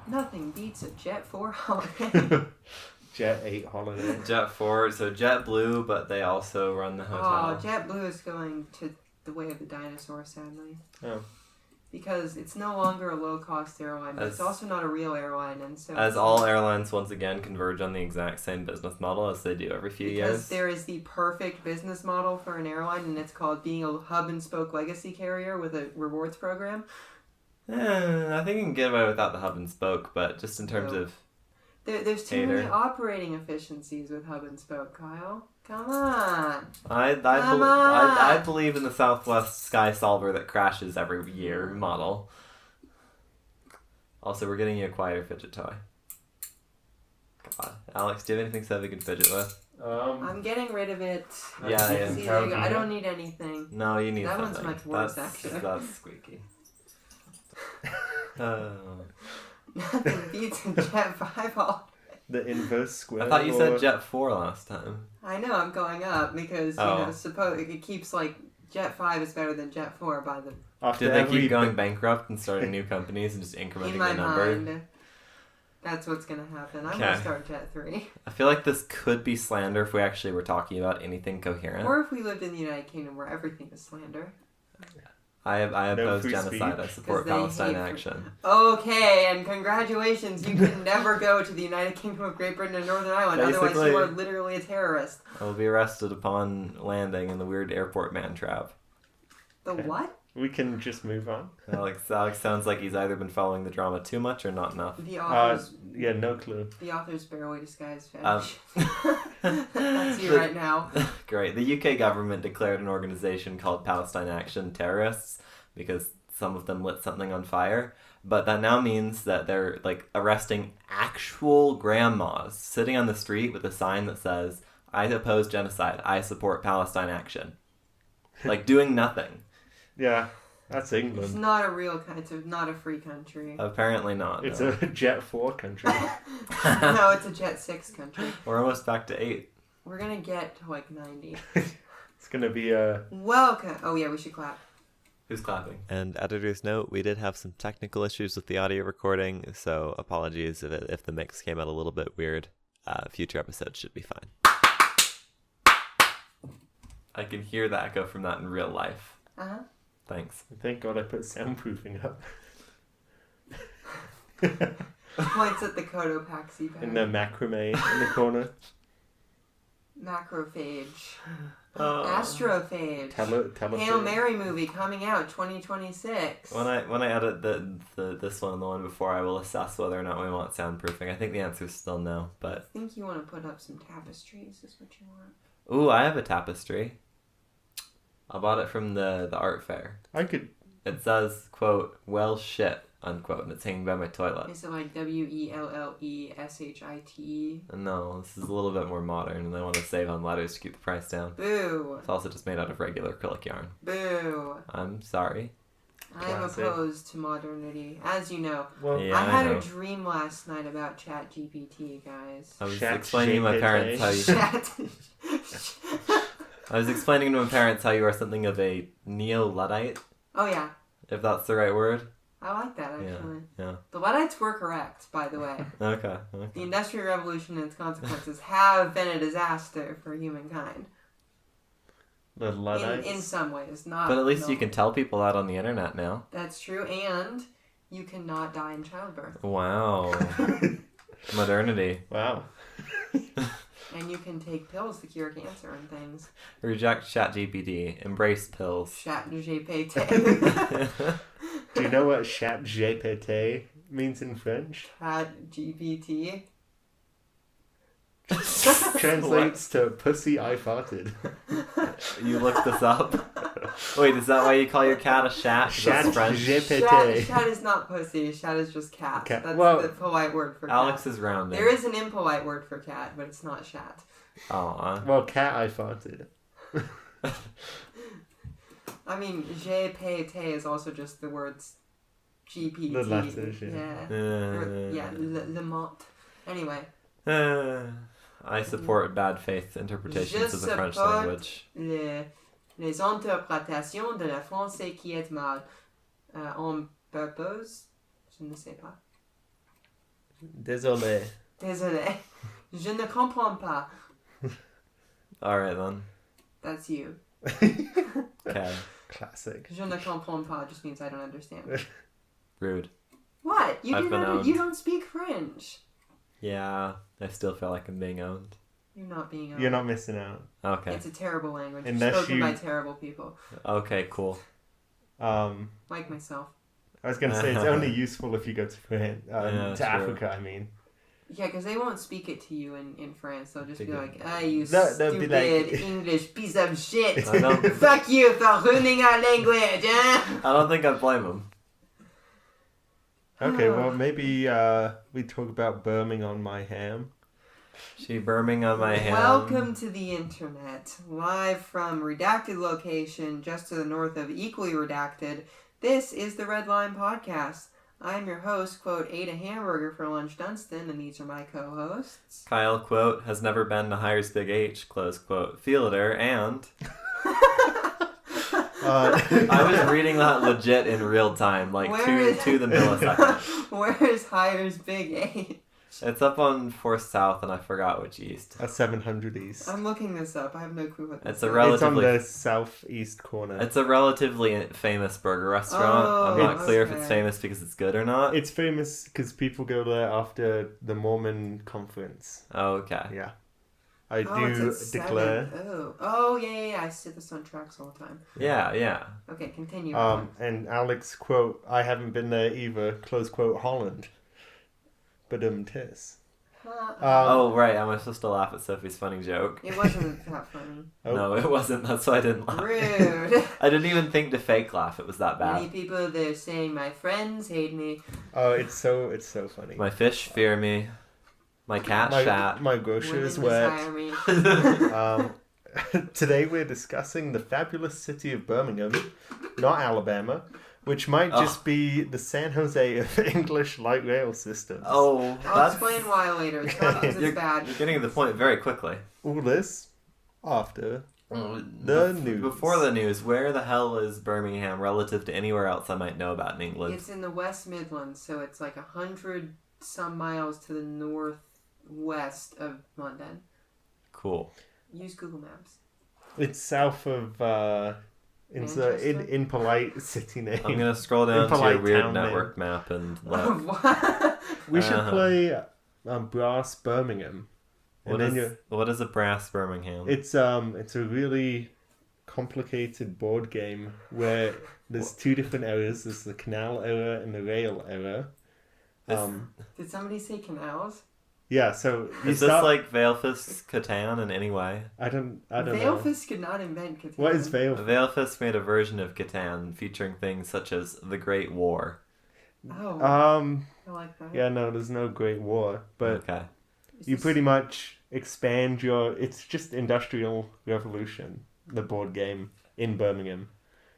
Nothing beats a Jet 4 holiday. Jet 8 holiday. Jet 4, so JetBlue, but they also run the hotel. Oh, JetBlue is going to the way of the dinosaur, sadly. Oh. Because it's no longer a low-cost airline, but it's also not a real airline, and so... As all airlines once again converge on the exact same business model as they do every few years. Because there is the perfect business model for an airline, and it's called being a hub-and-spoke legacy carrier with a rewards program. I think you can get away without the hub and spoke, but just in terms of... There's too many operating efficiencies with hub and spoke, Kyle. Come on. I believe in the Southwest Sky Solver that crashes every year model. Also, we're getting you a quieter fidget toy. God. Alex, do you have anything so we can fidget with? I'm getting rid of it. Yeah. See, there you go. I don't need anything. No, you need that something. That one's much worse, actually. That's squeaky. Nothing beats a Jet 5 holiday. The inverse square. I thought you said Jet 4 last time. I know, I'm going up because, it keeps, Jet 5 is better than Jet 4 by the... Did they keep going bankrupt and starting new companies and just incrementing in my the number? mind, that's what's going to happen. I'm going to start Jet 3. I feel like this could be slander if we actually were talking about anything coherent. Or if we lived in the United Kingdom where everything is slander. I oppose genocide. I support Palestine action. Okay, and congratulations, you can never go to the United Kingdom of Great Britain and Northern Ireland. Basically, otherwise you are literally a terrorist. I will be arrested upon landing in the weird airport man trap. The what? We can just move on. Alex sounds like he's either been following the drama too much or not enough. The author's... no clue. The author's barely disguised fetish. That's you right now. Great. The UK government declared an organization called Palestine Action terrorists because some of them lit something on fire. But that now means that they're arresting actual grandmas sitting on the street with a sign that says, "I oppose genocide. I support Palestine Action." Doing nothing. Yeah, that's England. It's not a real country. It's not a free country. Apparently not. It's a Jet 4 country. No, it's a Jet 6 country. We're almost back to 8. We're going to get to 90. It's going to be a... Welcome. Oh, yeah, we should clap. Who's clapping? And editor's note, we did have some technical issues with the audio recording, so apologies if the mix came out a little bit weird. Future episodes should be fine. I can hear the echo from that in real life. Uh-huh. Thanks. Thank God I put soundproofing up. Points at the Cotopaxi bag. And the macrame in the corner. Macrophage. Astrophage. Hail Mary movie coming out 2026. When I edit this one and the one before, I will assess whether or not we want soundproofing. I think the answer is still no, but... I think you want to put up some tapestries is what you want. Ooh, I have a tapestry. I bought it from the art fair. It says, quote, "well shit," unquote, and it's hanging by my toilet. Is it WELLESHIT? No, this is a little bit more modern, and I want to save on letters to keep the price down. Boo. It's also just made out of regular acrylic yarn. Boo. I'm sorry. I am opposed to modernity, as you know. Well, I had a dream last night about ChatGPT, guys. I was explaining to my parents how you... I was explaining to my parents how you are something of a neo-Luddite. Oh, yeah. If that's the right word. I like that, actually. Yeah. The Luddites were correct, by the way. Okay. The Industrial Revolution and its consequences have been a disaster for humankind. The Luddites? In some ways, not... But at least you can tell people that on the internet now. That's true, and you cannot die in childbirth. Wow. Modernity. Wow. And you can take pills to cure cancer and things. Reject ChatGPT. Embrace pills. ChatGPT. Do you know what ChatGPT means in French? ChatGPT. Translates to pussy I farted. You looked this up? Wait, is that why you call your cat a shat? ChatGPT. Shat is not pussy. Shat is just cat. That's the polite word for Alex cat. is rounding. There is an impolite word for cat, but it's not shat. Well, cat I farted. I mean, GPT is also just the words GPT. The letters, yeah. Le mot. Anyway. I support bad faith interpretations of the French language. Les interprétations de la français qui est mal. On purpose? Je ne sais pas. Désolé. Désolé. Je ne comprends pas. All right then. That's you. Okay. Classic. Je ne comprends pas just means I don't understand. Rude. What? You I've do been not. owned. You don't speak French. Yeah, I still feel like I'm being owned. You're not being. You're not missing out. Okay. It's a terrible language. Unless spoken you- by terrible people, Okay, cool. like myself. I was gonna say it's only useful if you go to France, Yeah, to true. Africa. I mean, Yeah, because they won't speak it to you in France. They'll just They be do. like, "Ah, you They'll be stupid like- English piece of shit! I don't- Fuck you for ruining our language!" Eh? I don't think I blame them. okay. Well, maybe we talk about Birmingham on my ham. She burming on my hand. Welcome to the internet, live from redacted location just to the north of equally redacted. This is the Red Line Podcast. I'm your host, quote, ate a hamburger for lunch, Dunstan, and these are my co-hosts. Kyle, quote, has never been to Hires Big H, close quote, fielder, and... I was reading that legit in real time, like to the millisecond. Where is Hires Big A? It's up on 4th South, and I forgot which east. 700 East. I'm looking this up. I have no clue what this It's a is. rel- It's on relatively- the southeast corner. It's a relatively famous burger restaurant. I'm not Oh, clear if okay. it's famous because it's good or not. It's famous because people go there after the Mormon conference. Oh, okay. Yeah. I Oh, do it's at declare. 7. Oh, yeah. I see this on tracks all the time. Yeah. Okay, continue. And Alex, quote, I haven't been there either, close quote, Holland. But tis. Oh, right. Am I supposed to laugh at Sophie's funny joke? It wasn't that funny. Oh. No, it wasn't. That's why I didn't laugh. Rude. I didn't even think to fake laugh. It was that Many bad. people they're saying my friends hate me. Oh, it's so funny. My fish fear me. My cat shat. My grocery is Women wet. desire me. Today we're discussing the fabulous city of Birmingham, not Alabama, which might just be the San Jose of English light rail systems. Oh, I'll that's... explain why later. It's not because You're, it's bad. you're getting to the point very quickly. All this after the Bef- news. Before the news, where the hell is Birmingham relative to anywhere else I might know about in England? It's in the West Midlands, so it's like 100 some miles to the northwest of London. Cool. Use Google Maps. It's south of it's Manchester? impolite city name. I'm gonna scroll down to your Impolite weird town network map and look. What? We should Uh-huh. play Brass Birmingham. What And then is, what is a brass Birmingham? It's a really complicated board game where there's two different eras. There's the canal era and the rail era. Did somebody say canals? Yeah, so you Is this start, like Veilfist Catan in any way? I don't know. Veilfist could not invent Catan. What is Veil? Veilfist made a version of Catan featuring things such as the Great War. Oh, I like that. Yeah, no, there's no Great War, but Okay. Is you this- pretty much expand it's just Industrial Revolution, the board game in Birmingham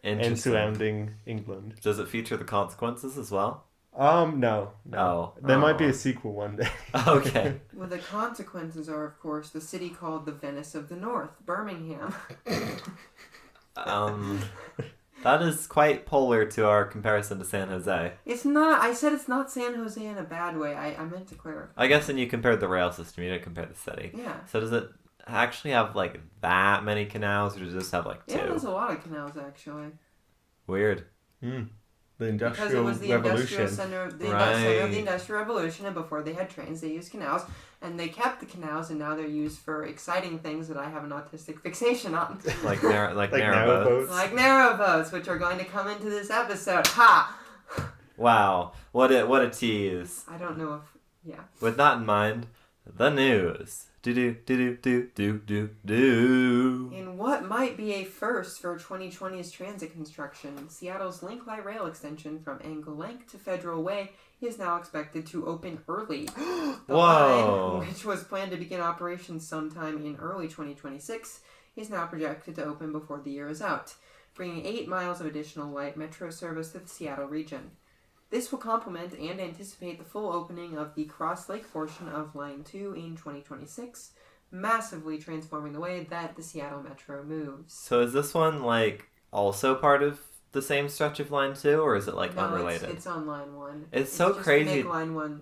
and Interesting. surrounding England. Does it feature the consequences as well? No. Oh. There might be Oh. a sequel one day. Okay. Well, the consequences are, of course, the city called the Venice of the North, Birmingham. That is quite polar to our comparison to San Jose. It's not. I said it's not San Jose in a bad way. I meant to clarify. I guess when you compared the rail system, you didn't compare the city. Yeah. So does it actually have like that many canals, or does it just have like two? Yeah, there's a lot of canals actually. Weird. The Because it Industrial was the Revolution. industrial center, center of the Right. Industrial Revolution, and before they had trains, they used canals, and they kept the canals, and now they're used for exciting things that I have an autistic fixation on, Like narrow, like Like narrow narrow boats. boats. like narrowboats, which are going to come into this episode. Ha! Wow, what a tease. I don't know if With that in mind, the news. Do. In what might be a first for 2020's transit construction, Seattle's Link Light Rail extension from Angle Link to Federal Way is now expected to open early. The Whoa. line, which was planned to begin operations sometime in early 2026, is now projected to open before the year is out, bringing 8 miles of additional light metro service to the Seattle region. This will complement and anticipate the full opening of the Cross Lake portion of Line 2 in 2026, massively transforming the way that the Seattle Metro moves. So is this one like also part of the same stretch of line 2, or is it like No, unrelated? it's on line 1. It's so just crazy. To make line 1,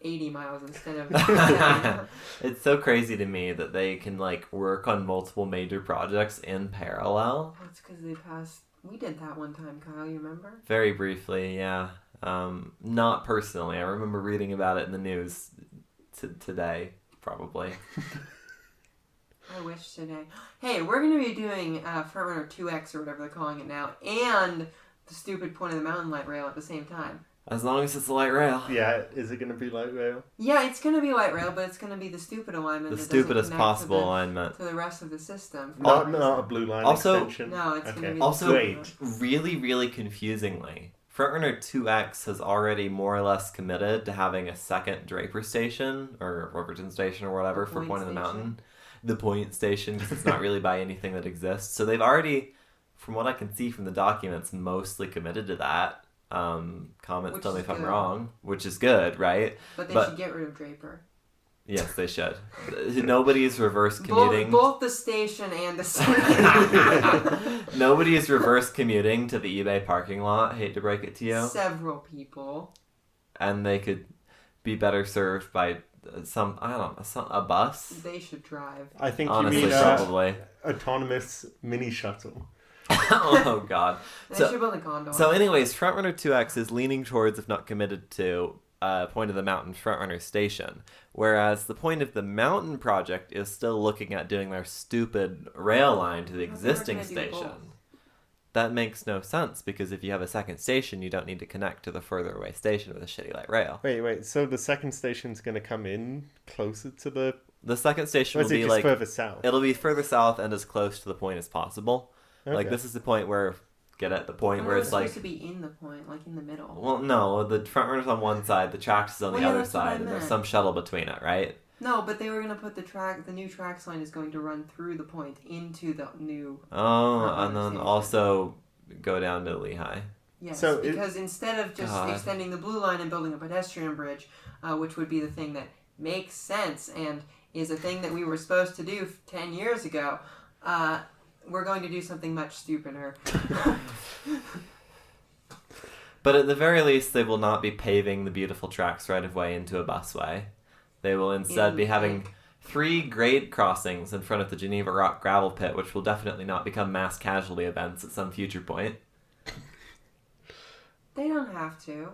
80 miles instead of 10. It's so crazy to me that they can like work on multiple major projects in parallel. That's because they passed. We did that one time, Kyle. You remember? Very briefly, yeah. Not personally. I remember reading about it in the news today, probably. I wish today. Hey, we're going to be doing Frontrunner 2X or whatever they're calling it now, and the stupid Point of the Mountain light rail at the same time. As long as it's a light rail. Yeah, is it going to be light rail? Yeah, it's going to be light rail, but it's going to be the stupid alignment. The that stupidest doesn't connect possible to alignment. to the rest of the system. Not a blue line Also- extension? No, it's going to be Also, Great. really, really confusingly, Frontrunner 2X has already more or less committed to having a second Draper station, or Riverton station, or whatever, The for point Point of the station. Mountain. The point station, because it's not really by anything that exists. So they've already, from what I can see from the documents, mostly committed to that. Comments Which tell me is if I'm good. wrong, which is good, right? But they but- should get rid of Draper. Yes, they should. Nobody is reverse commuting. Both the station and the city. Nobody is reverse commuting to the eBay parking lot. Hate to break it to you. Several people. And they could be better served by a bus. They should drive. I think Honestly, you mean probably. autonomous mini shuttle. Oh God. They So- should build a gondola. So, anyways, Frontrunner 2X is leaning towards, if not committed to, Point of the Mountain Frontrunner Station, whereas the Point of the Mountain project is still looking at doing their stupid rail line to the They're existing gonna do station. both. That makes no sense, because if you have a second station, you don't need to connect to the further away station with a shitty light rail. Wait. So the second station's going to come in closer to the... The second station Or will is it be just like further south? it'll be further south and as close to the point as possible. Like Okay. this is the point where the point where it's like supposed to be in the point, like in the middle. well no, the front runner's on one side, the tracks is on Well, the yeah, other that's what I side, and there's meant. some shuttle between it, right? No, but they were gonna put the new tracks line is going to run through the point into the new. Oh, Front and runner then station. also go down to Lehigh. Yes, So it- because instead of just God. extending the blue line and building a pedestrian bridge, which would be the thing that makes sense and is a thing that we were supposed to do 10 years ago, we're going to do something much stupider. But at the very least, they will not be paving the beautiful tracks right of way into a busway. They will instead be having 3 grade crossings in front of the Geneva Rock gravel pit, which will definitely not become mass casualty events at some future point. They don't have to.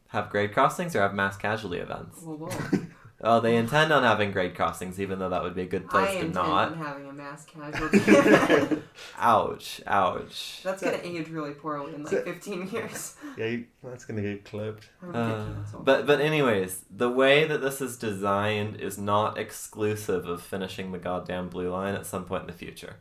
Have grade crossings or have mass casualty events? Well, whoa. Oh, they intend on having grade crossings, even though that would be a good I place to intend not. on having a mass casualty. Ouch, ouch. That's going to age really poorly in like 15 years. Yeah, that's going to get clipped. I'm gonna get canceled. But anyways, the way that this is designed is not exclusive of finishing the goddamn blue line at some point in the future,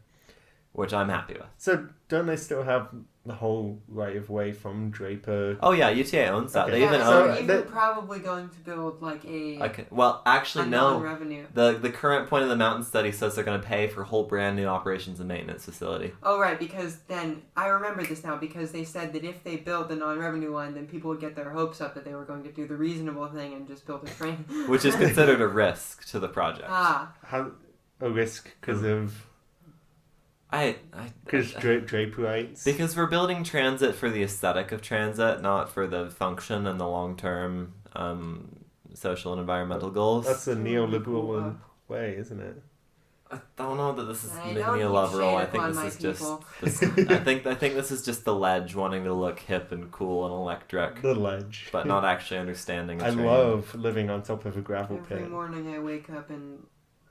which I'm happy with. So don't they still have the whole right of way from Draper? Oh yeah, UTA owns that. Okay. They even yeah, own. they're So even that- probably going to build like a Okay, well, actually, no. non-revenue. The current Point of the Mountain study says they're going to pay for a whole brand new operations and maintenance facility. Oh, right, because then, I remember this now, because they said that if they built the non-revenue line, then people would get their hopes up that they were going to do the reasonable thing and just build a train. Which is considered a risk to the project. How a risk because of because Draperites. Because we're building transit for the aesthetic of transit, not for the function and the long-term social and environmental goals. That's a neoliberal way, isn't it? I don't know that this is I don't neoliberal. I shade think upon this my is just. people. I think this is just the ledge wanting to look hip and cool and electric, The ledge. but not actually understanding. I love living on top of a gravel Every pit. morning I wake up in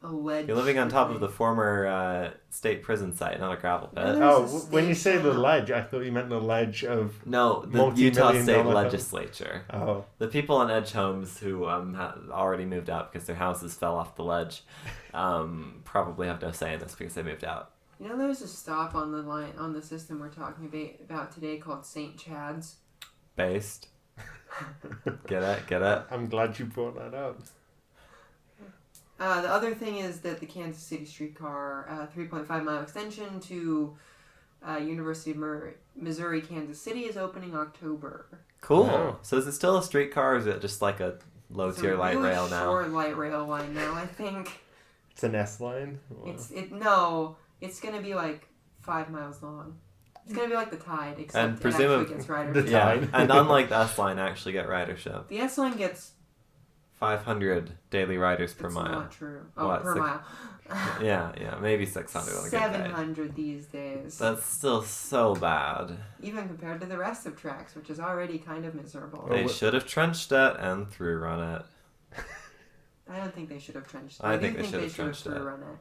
a ledge. You're living on top of the former state prison site, not a gravel pit. There's Oh, a when you say the station. ledge, I thought you meant the ledge of. No, the Multi-million Utah State dollar- Legislature. Oh, The people on Edge Homes who already moved out because their houses fell off the ledge probably have no say in this because they moved out. You know, there's a stop on the line on the system we're talking about today called St. Chad's. Based. Get it? I'm glad you brought that up. The other thing is that the Kansas City streetcar 3.5 mile extension to University of Missouri, Kansas City is opening October. Cool. Wow. So is it still a streetcar or is it just like a low It's tier a light really rail now? short light rail line now, I think. It's an S line. Wow. It's gonna be like 5 miles long. It's gonna be like the Tide, except And it actually gets The ridership. Yeah, Tide. and unlike the S-Line, actually get ridership. The S line gets 500 daily riders per it's mile. not true. Oh, What, per six- mile. Yeah, maybe 600 on a good day. 700 these days. That's still so bad. Even compared to the rest of tracks, which is already kind of miserable. Oh, They what- should have trenched it and through run it. I don't think they should have trenched. I do think they think should they have should have trenched it. run it.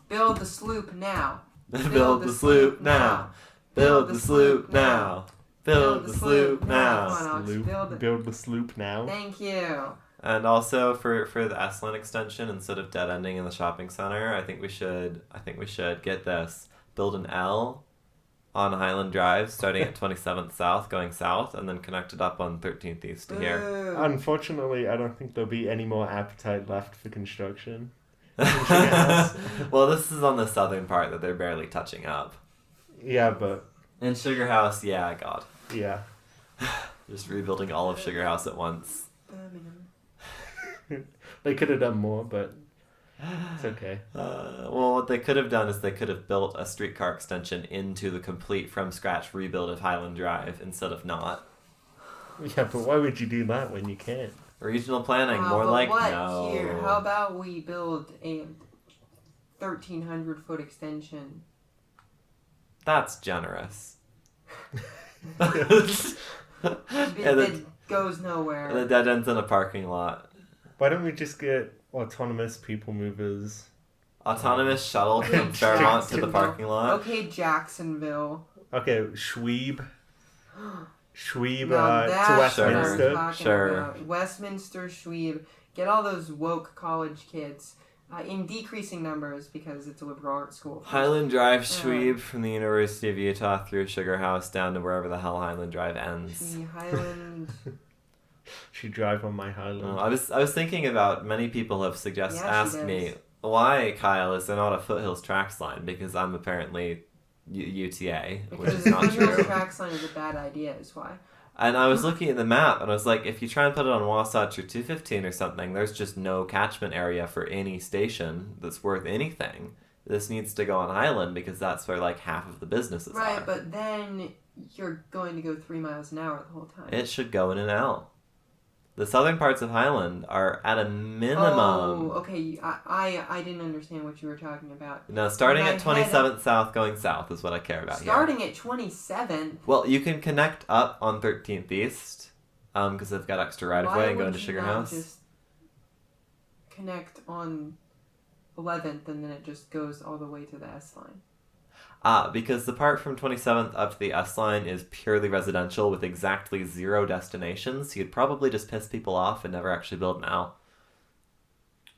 Build the sloop now. Build the sloop now. Build the sloop now. Build the sloop Come now. on, Alex, build it. Build the sloop now. Thank you. And also for the S-Line extension, instead of dead ending in the shopping center, I think we should get this. Build an L on Highland Drive, starting at 27th South, going south, and then connect it up on 13th East to here. Boo. Unfortunately, I don't think there'll be any more appetite left for construction. House. Well, this is on the southern part that they're barely touching up. Yeah, but In Sugar House, yeah, God. yeah. Just rebuilding all of Sugar House at once. Birmingham. They could have done more, but it's okay. Well, what they could have done is they could have built a streetcar extension into the complete from-scratch rebuild of Highland Drive instead of not. Yeah, but why would you do that when you can't? Regional planning, Wow, more but like what no. here? How about we build a 1,300-foot extension? That's generous. That And goes nowhere. the dead ends in a parking lot. Why don't we just get autonomous people movers? Autonomous shuttle Okay, from Fairmont to the Jacksonville. parking lot. Okay, Jacksonville. Okay, Schweeb. Schweeb Now to that's what I'm Westminster. talking Sure. about. Westminster, Schweeb. Get all those woke college kids in decreasing numbers because it's a liberal arts school. Highland Drive Schweeb from the University of Utah through Sugar House down to wherever the hell Highland Drive ends. The Highland. She drive on my Highland. I was thinking about many people have Yeah, she asked me does. why, Kyle, is there not a Foothills Tracks line, because I'm apparently UTA, which Because is the not Foothills true. Tracks line is a bad idea, is why. And I was looking at the map and I was like, if you try and put it on Wasatch or 215 or something, there's just no catchment area for any station that's worth anything. This needs to go on Highland because that's where like half of the businesses Right, are. but then you're going to go 3 miles an hour the whole time. It should go in an L. The southern parts of Highland are at a minimum. Oh, okay. I didn't understand what you were talking about. No, starting My at 27th South, going south is what I care about here. Starting at 27. Well, you can connect up on 13th East, because they've got extra right of Why way and go would into you Sugar not House. just connect on 11th and then it just goes all the way to the S line? Because the part from 27th up to the S line is purely residential with exactly 0 destinations, so you'd probably just piss people off and never actually build an L.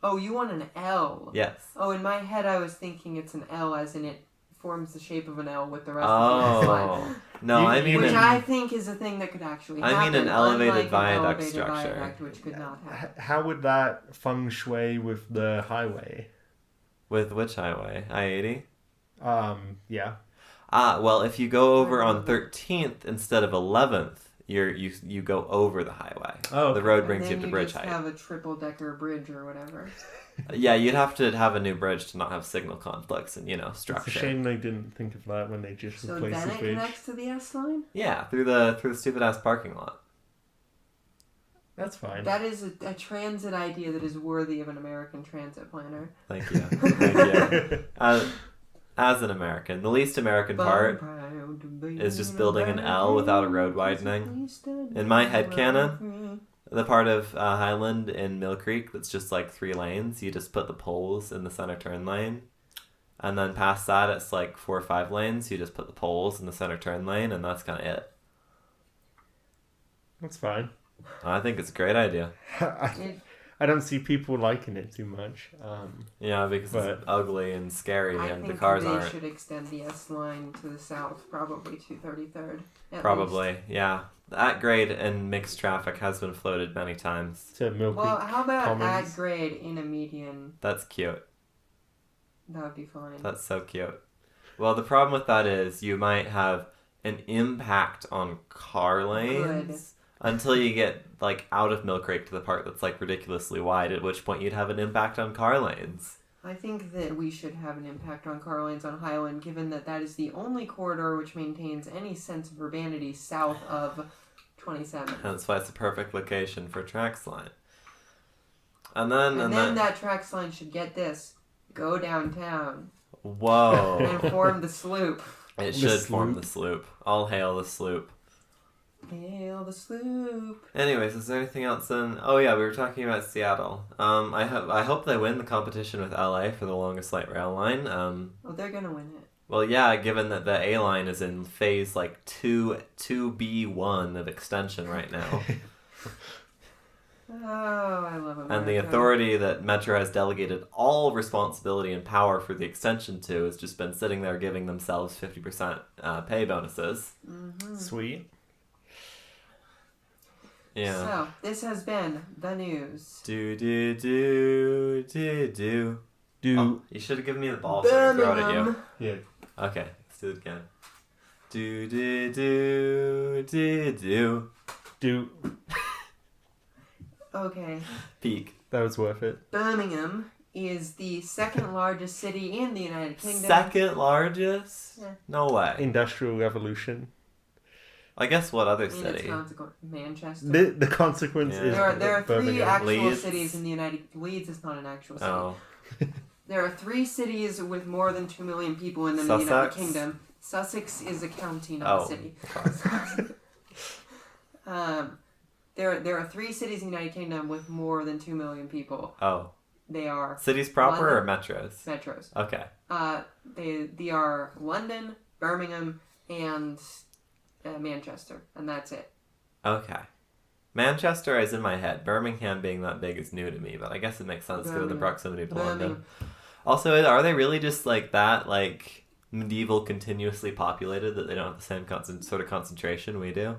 Oh, you want an L? Yes. Oh, in my head I was thinking it's an L as in it forms the shape of an L with the rest of the S line. Oh. No, You- I mean Which an, I think is a thing that could actually I happen. mean an elevated unlike viaduct an elevated structure. viaduct, which could not happen. How would that feng shui with the highway? with which highway? I-80? Yeah. Well, if you go over on 13th instead of 11th, you go over the highway. Oh, The okay. road And brings you then up to you bridge just height. have a triple-decker bridge or whatever. Yeah, you'd have to have a new bridge to not have signal conflicts and, It's a structure. shame they didn't think of that when they just So replaced then the it bridge. connects to the S line? Yeah, through the stupid ass parking lot. That's fine. That is a transit idea that is worthy of an American transit planner. Thank you. Thank you. As an American, the least American part is just building an L without a road widening. In my headcanon, the part of Highland in Mill Creek that's just like 3 lanes, you just put the poles in the center turn lane. And then past that, it's like 4 or 5 lanes, you just put the poles in the center turn lane, and that's kind of it. That's fine. I think it's a great idea. I don't see people liking it too much. Yeah, because it's But- ugly and scary, I and think the cars they aren't. should extend the S line to the south, probably to 33rd. at Probably, least. yeah. At grade and mixed traffic has been floated many times. To Mill Well, Creek how about Commons. at grade in a median? That's cute. That would be fine. That's so cute. Well, the problem with that is you might have an impact on car lanes until you get like out of Mill Creek to the part that's like ridiculously wide, at which point you'd have an impact on car lanes. I think that we should have an impact on car lines on Highland, given that that is the only corridor which maintains any sense of urbanity south of 27. That's why it's a perfect location for Trax line. And then that Trax line should get this. Go downtown. Whoa. And form the sloop. It should form the sloop. All hail the sloop. Hail the sloop. Anyways, is there anything else in... Oh yeah, we were talking about Seattle. I hope they win the competition with LA for the longest light rail line. Oh, they're gonna win it. Well, yeah, given that the A line is in phase 2B1 of extension right now. Oh, I love America. And the authority that Metro has delegated all responsibility and power for the extension to has just been sitting there giving themselves 50% pay bonuses. Mm-hmm. Sweet. Yeah. So, this has been the news. Do. Oh, you should have given me the ball so I could throw it at you. Yeah. Okay, let's do it again. Do. Okay. Peak. That was worth it. Birmingham is the second largest city in the United Kingdom. Second largest? Yeah. No way. Industrial Revolution. I guess what other In its city? consequence, Manchester. The consequence Yeah. is There are three Birmingham. actual Leeds. cities in the United... Leeds is not an actual city. Oh. There are 3 cities with more than 2 million people in them in the United Kingdom. Sussex is a county, not a city. There are 3 cities in the United Kingdom with more than 2 million people. Oh. They are Cities proper London, or metros? metros. Okay. They are London, Birmingham, and Manchester, and that's it. Okay. Manchester is in my head. Birmingham being that big is new to me, but I guess it makes sense given the proximity to London. Also, are they really just that medieval continuously populated that they don't have the same sort of concentration we do?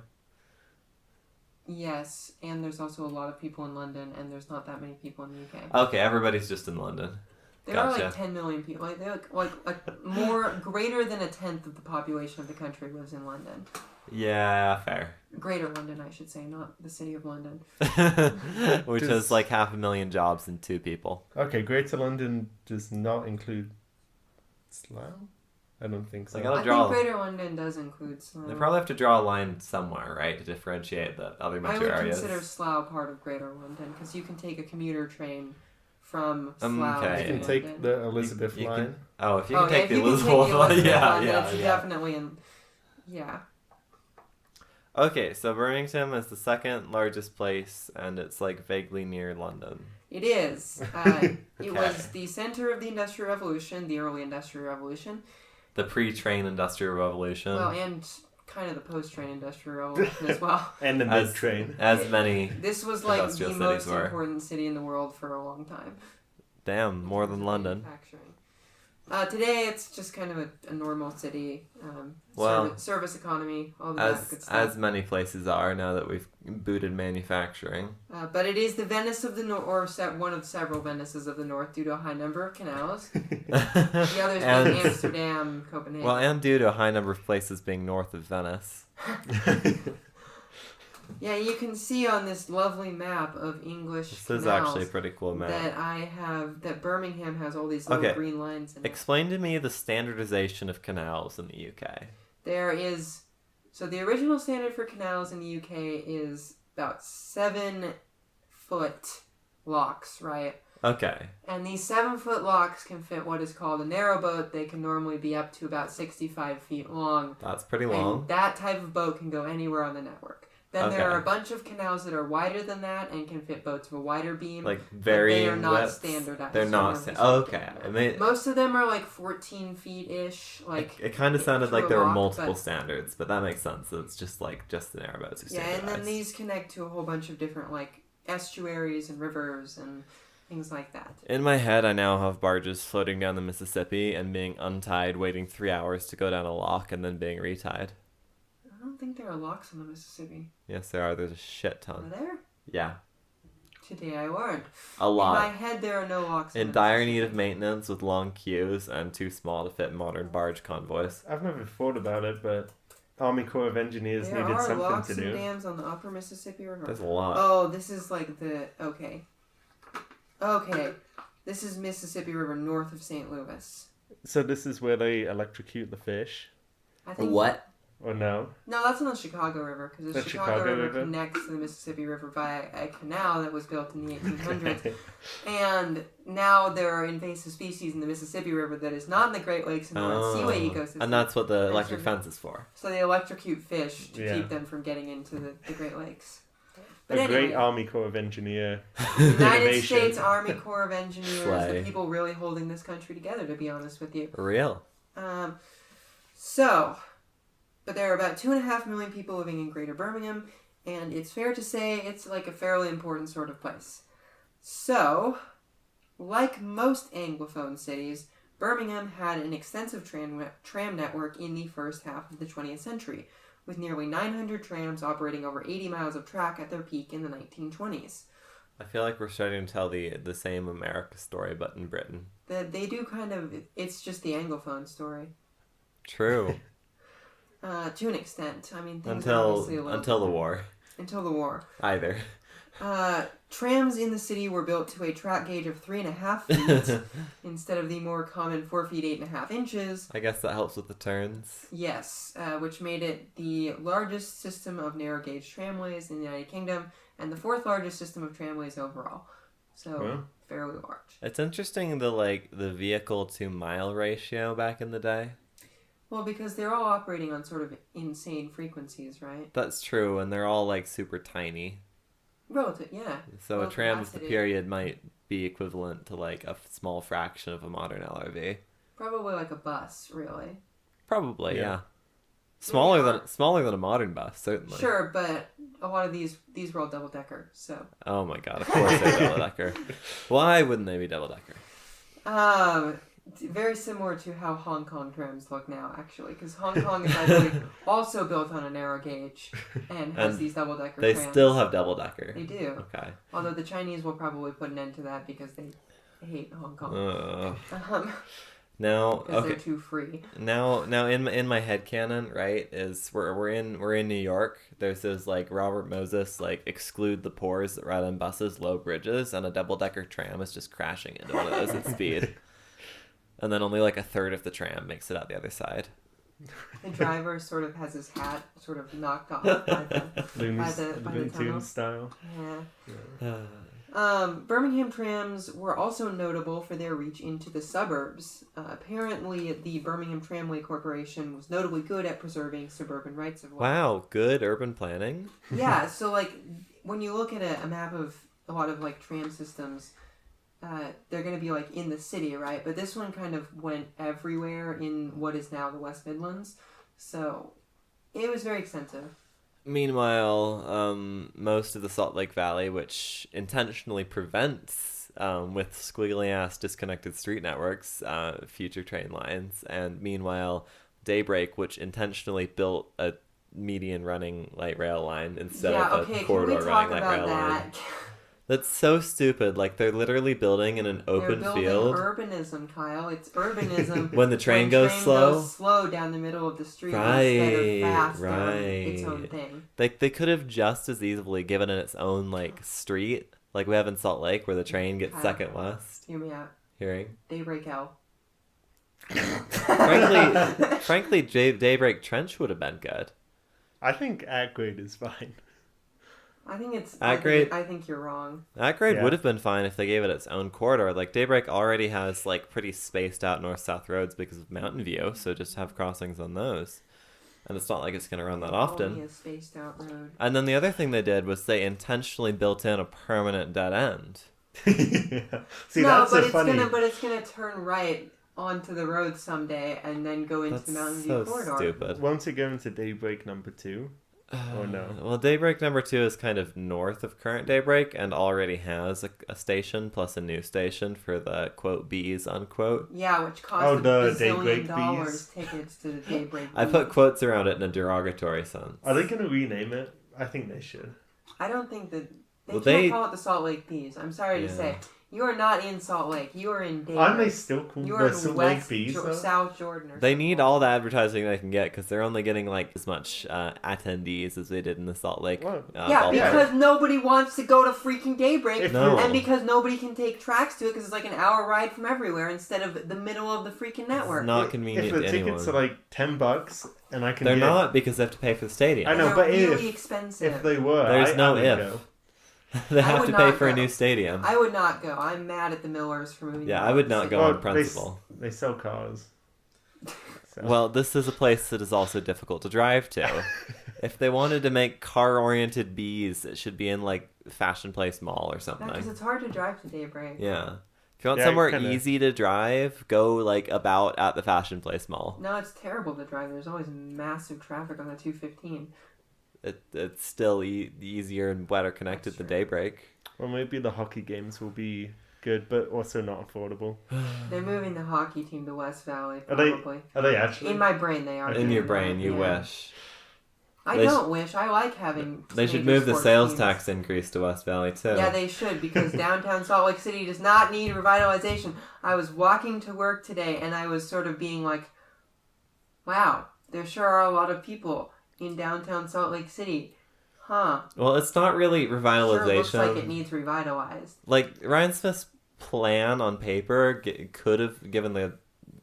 Yes, and there's also a lot of people in London, and there's not that many people in the UK. Okay, everybody's just in London. There are 10 million people. They're greater than a tenth of the population of the country lives in London. Yeah, fair. Greater London, I should say, not the city of London. Which is 500,000 jobs and 2 people. Okay, Greater London does not include Slough? I don't think so. They gotta I draw. think Greater London does include Slough. They probably have to draw a line somewhere, right, to differentiate the other metro I would areas. consider Slough part of Greater London, because you can take a commuter train from Slough okay. to You can London. take the Elizabeth You line. If you can take if the you can Elizabeth take the line, Elizabeth line, yeah. it's definitely in... Yeah. Okay, so Birmingham is the second largest place, and it's vaguely near London. It is. It was the center of the Industrial Revolution, the early Industrial Revolution. The pre-train Industrial Revolution. Well, and kind of the post-train Industrial Revolution as well. And the mid-train. As many This was the industrial cities most were. important city in the world for a long time. Damn, more than London. Manufacturing. Today, it's just kind of a normal city. Service economy, all that good stuff. As many places are now that we've booted manufacturing. But it is the Venice of the North, or one of several Venices of the North, due to a high number of canals. The others being Amsterdam, Copenhagen. Well, and due to a high number of places being north of Venice. Yeah, you can see on this lovely map of English This canals is actually a pretty cool map. that Birmingham has all these little green lines in it. Explain to me the standardization of canals in the UK. There is... So the original standard for canals in the UK is about 7-foot locks, right? Okay. And these 7-foot locks can fit what is called a narrow boat. They can normally be up to about 65 feet long. That's pretty long. And that type of boat can go anywhere on the network. Then there are a bunch of canals that are wider than that and can fit boats of a wider beam. Varying they are not widths. standardized. They're not okay. Most of them are 14 feet-ish. It kind of sounded like there were multiple but... standards, but that makes sense. It's just the narrowboats are standardized. Yeah, and then these connect to a whole bunch of different estuaries and rivers and things like that. In my head, I now have barges floating down the Mississippi and being untied, waiting 3 hours to go down a lock, and then being retied. I don't think there are locks on the Mississippi. Yes, there are. There's a shit ton. Are there? Yeah. Today I learned. A lot. In my head, there are no locks. In dire need of maintenance with long queues and too small to fit modern barge convoys. I've never thought about it, but Army Corps of Engineers needed something to do. There are locks and dams on the upper Mississippi River. There's a lot. Oh, this is Okay. This is Mississippi River north of St. Louis. So this is where they electrocute the fish? I think. What? Or no? No, that's on the Chicago River, because the Chicago River connects to the Mississippi River via a canal that was built in the 1800s. And now there are invasive species in the Mississippi River that is not in the Great Lakes and not seaway ecosystem. And that's what the electric fence is for. So they electrocute fish to keep them from getting into the Great Lakes. But a anyway, great Army Corps of Engineer. United States Army Corps of Engineers, Slay. the people really holding this country together, to be honest with you. Real. But there are about 2.5 million people living in Greater Birmingham, and it's fair to say it's like a fairly important sort of place. So, like most Anglophone cities, Birmingham had an extensive tram network in the first half of the 20th century, with nearly 900 trams operating over 80 miles of track at their peak in the 1920s. I feel like we're starting to tell the same America story, but in Britain. They do kind of, it's just the Anglophone story. True. To an extent. I mean, things until obviously a little the different. war. Until the war. Either. Trams in the city were built to a track gauge of 3.5 feet instead of the more common 4 feet 8.5 inches. I guess that helps with the turns. Yes, which made it the largest system of narrow gauge tramways in the United Kingdom and the fourth largest system of tramways overall. So fairly large. It's interesting the vehicle to mile ratio back in the day. Well, because they're all operating on sort of insane frequencies, right? That's true, and they're all super tiny. Relative, yeah. So a tram of the period might be equivalent to a small fraction of a modern LRV. Probably like a bus, really. Probably, yeah. Smaller than a modern bus, certainly. Sure, but a lot of these were all double decker, so. Oh my god! Of course they're double decker. Why wouldn't they be double decker? Very similar to how Hong Kong trams look now, actually, because Hong Kong is actually also built on a narrow gauge and has these double-decker trams. They still have double-decker. They do. Okay. Although the Chinese will probably put an end to that because they hate Hong Kong. Now, because they're too free. Now, in my headcanon, right, is we're in New York. There's those Robert Moses exclude the poors that ride on buses, low bridges, and a double-decker tram is just crashing into one of those at speed. And then only a third of the tram makes it out the other side. The driver sort of has his hat sort of knocked off by the tunnel style. Yeah. Birmingham trams were also notable for their reach into the suburbs. Apparently, the Birmingham Tramway Corporation was notably good at preserving suburban rights of way. Wow, good urban planning. Yeah, so when you look at a map of a lot of tram systems, they're going to be in the city, right? But this one kind of went everywhere in what is now the West Midlands. So it was very extensive. Meanwhile, most of the Salt Lake Valley, which intentionally prevents, with squiggly-ass disconnected street networks, future train lines, and meanwhile, Daybreak, which intentionally built a median running light rail line instead of a corridor running light rail line. That's so stupid. They're literally building in an open field. Urbanism, Kyle. It's urbanism. When the train goes slow down the middle of the street instead of fast down its own thing. They could have just as easily given it its own street, like we have in Salt Lake, where the train gets second west. Hear me out. Hearing. Daybreak L. frankly, Daybreak Trench would have been good. I think at-grade is fine. I think it's at-grade. I think you're wrong. At-grade would have been fine if they gave it its own corridor. Daybreak already has pretty spaced out north-south roads because of Mountain View, so just have crossings on those. And it's not like it's going to run that often. Only a spaced out road. And then the other thing they did was they intentionally built in a permanent dead end. Yeah. See, but it's gonna turn right onto the road someday and then go into the Mountain View corridor. Stupid. Won't it go into Daybreak number 2? Or no? Well, Daybreak number 2 is kind of north of current Daybreak and already has a station plus a new station for the quote bees unquote. Yeah, which cost the Daybreak $1 tickets to the Daybreak bees. I put quotes around it in a derogatory sense. Are they going to rename it? I think they should. I don't think that they can't call it the Salt Lake Bees. I'm sorry to say. You are not in Salt Lake. You are in Daybreak. Aren't they still called You are the in Salt Lake West Bees, though? South Jordan. Or They something. need all the advertising they can get because they're only getting like as much attendees as they did in the Salt Lake. What? Yeah, ballpark. because nobody wants to go to freaking Daybreak, No. and because nobody can take tracks to it because it's like an hour ride from everywhere instead of the middle of the freaking network. It's not If convenient the to tickets anyone. are like $10 and I can They're get... not because they have to pay for the stadium. I know, They're but really if expensive. they were, There's no would if. go. They I have would to pay not for a go. new stadium. I would not go. I'm mad at the Millers for moving. Yeah, to I would not City. go Well, on principle. They sell cars. So. Well, this is a place that is also difficult to drive to. If they wanted to make car-oriented bees, it should be in like Fashion Place Mall or Because something. it's hard to drive to Daybreak. Yeah. If you want Yeah, somewhere kinda. easy to drive, go like about at the Fashion Place Mall. No, it's terrible to drive. There's always massive traffic on the 215. It's still easier and better connected That's to true. Daybreak. Well, maybe the hockey games will be good, but also not affordable. They're moving the hockey team to West Valley, Are they- probably. Are they actually? In my brain, they are. In your doing brain, that, you yeah. wish. I They don't wish. I like having. They should major move the sports sales teams. tax increase to West Valley too. Yeah, they should, because downtown Salt Lake City does not need revitalization. I was walking to work today, and I was sort of being like, wow, there sure are a lot of people in downtown Salt Lake City. Huh. Well, it's not really revitalization. Sure looks like it needs revitalized. Like Ryan Smith's plan on paper could have, given the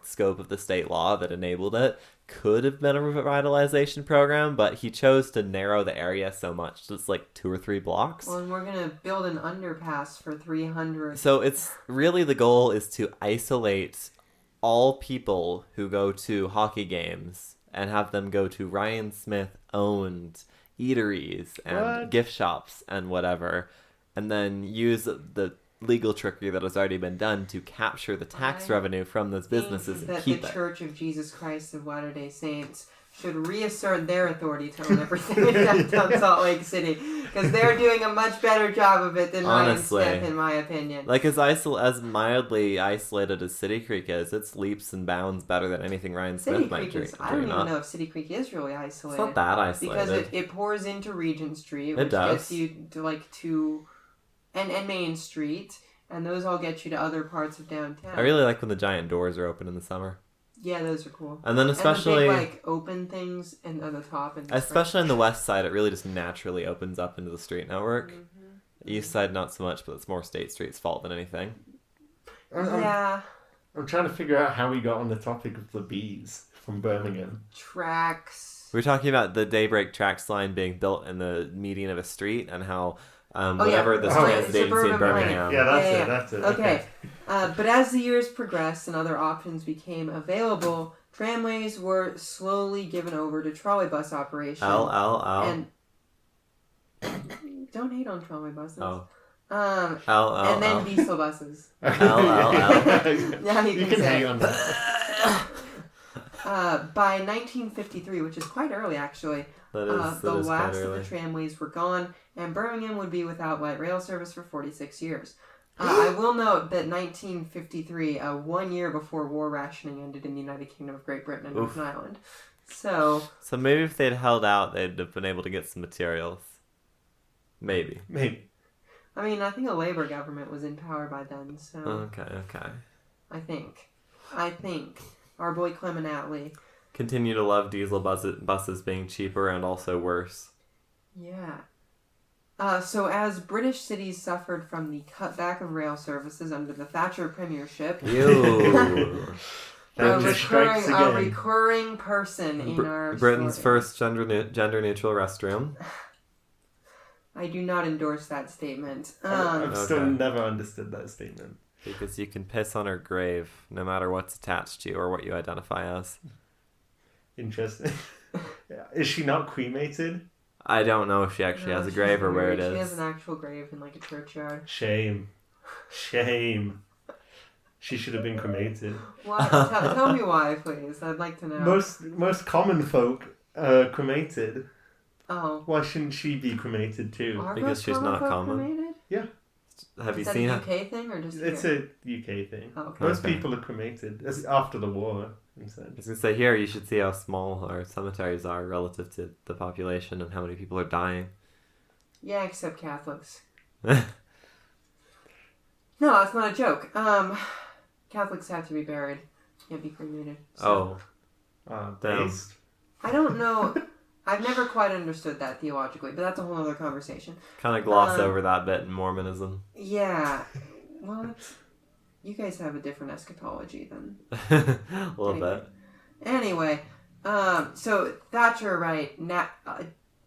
scope of the state law that enabled it, could have been a revitalization program, but he chose to narrow the area so much. It's like 2 or 3 blocks. Well, and we're going to build an underpass for 300. So it's really, the goal is to isolate all people who go to hockey games and have them go to Ryan Smith owned eateries and What? gift shops and whatever, and then use the legal trickery that has already been done to capture the tax I revenue from those businesses think and that keep the it. Church of Jesus Christ of Latter-day Saints should reassert their authority to own everything in downtown Salt Lake City, because they're doing a much better job of it than Honestly. Ryan Smith, in my opinion. Like as mildly isolated as City Creek is, it's leaps and bounds better than anything Ryan City Smith might Creek is, do. I don't even know if City Creek is really It's isolated. not that isolated. Because it pours into Regent Street, It which does. gets you to and Main Street, and those all get you to other parts of downtown. I really like when the giant doors are open in the summer. Yeah, those are cool. And then especially... and the big, like, open things and on the top. And the Especially on the west side, it really just naturally opens up into the street network. East side, not so much, but it's more State Street's fault than anything. Yeah, I'm trying to figure out how we got on the topic of the bees from Birmingham. tracks. We were talking about the Daybreak tracks line being built in the median of a street and how yeah. whatever this Oh, transit agency in suburban Birmingham... Yeah, that's Yeah, it. That's it. Okay. But as the years progressed and other options became available, tramways were slowly given over to trolley bus operation. L. And don't hate on trolley buses. Oh. And L. then diesel buses. L. Yeah, you You can can say hang it. on that. By 1953, which is quite early actually, That is the quite last of early. the tramways were gone, and Birmingham would be without light rail service for 46 years. I will note that 1953, 1 year before war rationing ended in the United Kingdom of Great Britain and Oof. Northern Ireland. So Maybe if they'd held out, they'd have been able to get some materials. Maybe. Maybe. I mean, I think a Labour government was in power by then, so Okay. I think. Our boy Clement Attlee. Continue to love diesel buses being cheaper and also worse. Yeah. So as British cities suffered from the cutback of rail services under the Thatcher premiership, Ew. Thatcher strikes again. recurring person in our Britain's story. first gender neutral restroom. I do not endorse that statement. I've still Okay. never understood that statement. Because you can piss on her grave, no matter what's attached to you or what you identify as. Interesting. Is she not cremated? I don't know if she actually has a she's grave or where it weird. She has is. an actual grave in like a churchyard. Shame. She should have been cremated. Why? Tell me why, please. I'd like to know. Most common folk are cremated. Oh. Why shouldn't she be cremated too? Are Because most she's not folk common. cremated? Have you Is that seen a it? UK thing or just It's here? a UK thing. Oh, okay. Most Okay. people are cremated. It's after the war, I instead. was going to say, here, you should see how small our cemeteries are relative to the population and how many people are dying. Yeah, except Catholics. No, that's not a joke. Catholics have to be buried. Can't be cremated. So. Damn. Based. I don't know. I've never quite understood that theologically, but that's a whole other conversation. Kind of gloss over that bit in Mormonism. Yeah. Well, you guys have a different eschatology than... A little bit. Anyway, so Thatcher, right,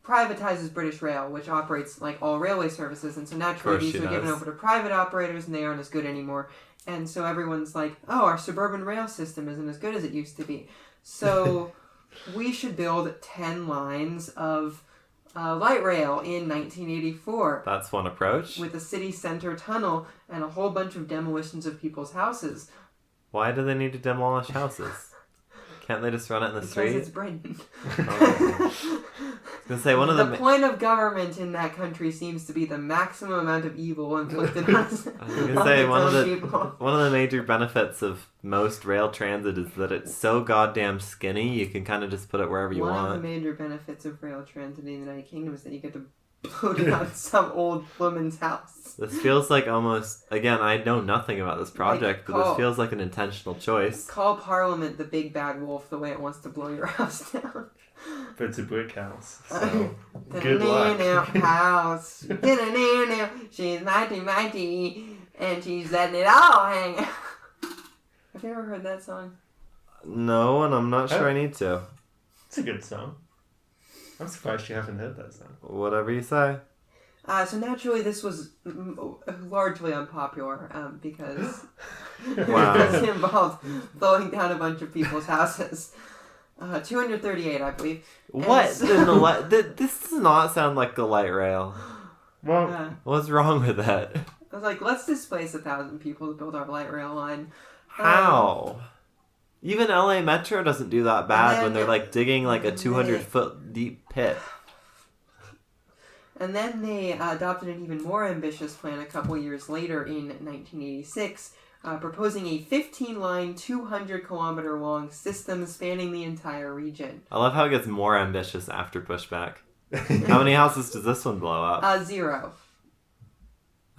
privatizes British Rail, which operates like all railway services, and so naturally these are given over to private operators and they aren't as good anymore. And so everyone's like, oh, our suburban rail system isn't as good as it used to be. So we should build 10 lines of light rail in 1984. That's one approach. With a city center tunnel and a whole bunch of demolitions of people's houses. Why do they need to demolish houses? Can't they just run it in the street? Because it's Britain. I was gonna say the point of government in that country seems to be the maximum amount of evil inflicted on us. I was gonna say one of the major benefits of most rail transit is that it's so goddamn skinny. You can kind of just put it wherever you want. One of the major benefits of rail transit in the United Kingdom is that you get to load it on some old woman's house. This feels like almost, again, I know nothing about this project, but this feels like an intentional choice. Call Parliament the big bad wolf the way it wants to blow your house down. But it's a brick house, so good luck. luck. House. She's mighty, and she's letting it all hang. Have you ever heard that song? No, and I'm not sure I need to. It's a good song. I'm surprised you haven't heard that song. Whatever you say. So naturally, this was largely unpopular because Wow. it involved blowing down a bunch of people's houses. 238, I believe. What? This does not sound like the light rail. Well, what's wrong with that? I was like, let's displace 1,000 people to build our light rail line. How? Even LA Metro doesn't do that bad when they're like digging like a 200-foot deep pit. And then they adopted an even more ambitious plan a couple years later in 1986, proposing a 15-line, 200-kilometer-long system spanning the entire region. I love how it gets more ambitious after pushback. How many houses does this one blow up? 0.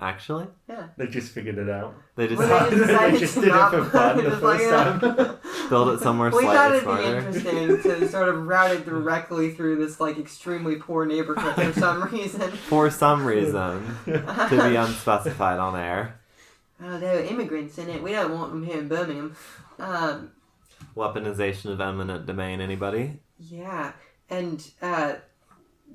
Actually? Yeah. they just figured it out. They just Well, they decided They just to did it not for fun the just like first that. time. build it somewhere We thought slightly it'd be smarter. interesting to sort of route it directly through this like extremely poor neighborhood for some reason. For some reason. To be unspecified on air. There are immigrants in it. We don't want them here in Birmingham. Weaponization of eminent domain, anybody? Yeah, and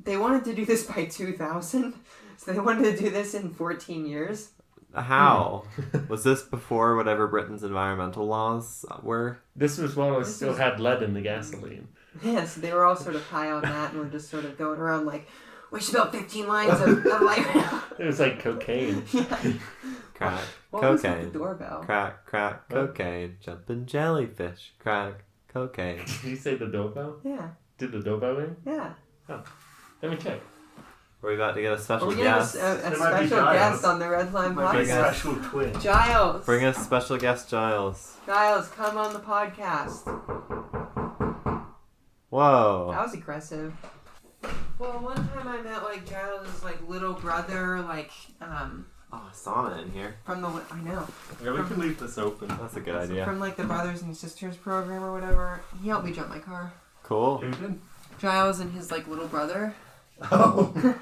they wanted to do this by 2000, so they wanted to do this in 14 years. How? Was this before whatever Britain's environmental laws were? This was while I still had lead in the gasoline. Yeah, so they were all sort of high on that and were just sort of going around like, we should build 15 lines of light rail. It was like cocaine. Yeah. Crack, What was with cocaine. the doorbell? Crack, crack, cocaine. Jumping jellyfish. Crack, cocaine. Did you say the doorbell? Yeah. Did the doorbell ring? Yeah. Let me check. We're about to get a special We have guest. a It might be special Giles. guest on the Red Line My big podcast. special twin. Giles. Bring us special guest Giles. Giles, come on the podcast. Whoa. That was aggressive. Well, one time I met like Giles' like little brother, like Oh, sauna in here. from the I know Yeah, we can leave this open. That's a good idea. from like the Brothers and Sisters program or whatever. He helped me jump my car. Cool. Who did? Giles and his like little brother. Oh.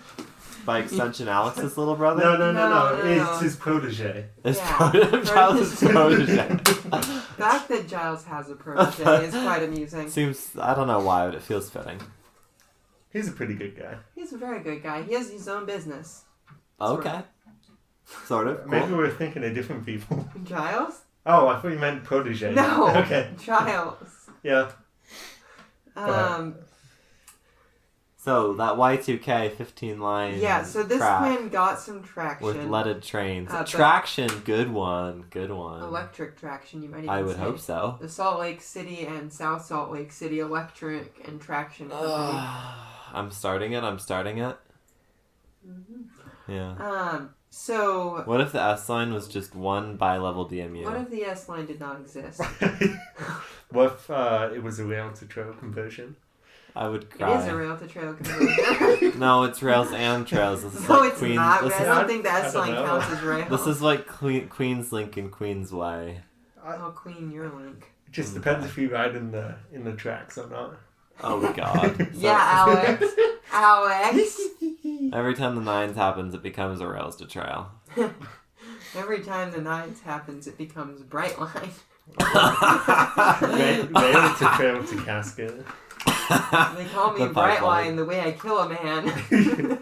By extension, Alex's little brother? No. It's his protege. It's Yeah. Giles' protege. The fact that Giles has a protege is quite amusing. Seems, I don't know why, but it feels fitting. He's a pretty good guy. He's a very good guy. He has his own business. Okay. Sort of. Cool. Maybe we're thinking of different people. Giles? Oh, I thought you meant protege. No. Okay. Giles. Yeah. So, that Y2K 15 line. Yeah, so this crack plan got some traction. with leaded trains. but- Traction, good one. Good one. Electric traction, you might even I would say. hope so. The Salt Lake City and South Salt Lake City Electric and Traction Company. I'm starting it. Mm-hmm. Yeah. So, What if the S line was just one bi-level DMU? what if the S line did not exist? What if it was a rail to trail conversion? I would It cry. is a rail to trail conversion. No, it's rails and trails. This is No, like it's Queens. not. This I is, don't think the I S don't line know. counts as rail. this is like Queens Link and Queens Way. Oh, Queen, your link. It just depends if you ride in the tracks or not. Oh God. So- Yeah, Alex. Alex. Every time the nines happens, it becomes a rails to trail. Every time the nines happens, it becomes bright line. Rail to trail to casket. They call me The bright pipeline. line the way I kill a man.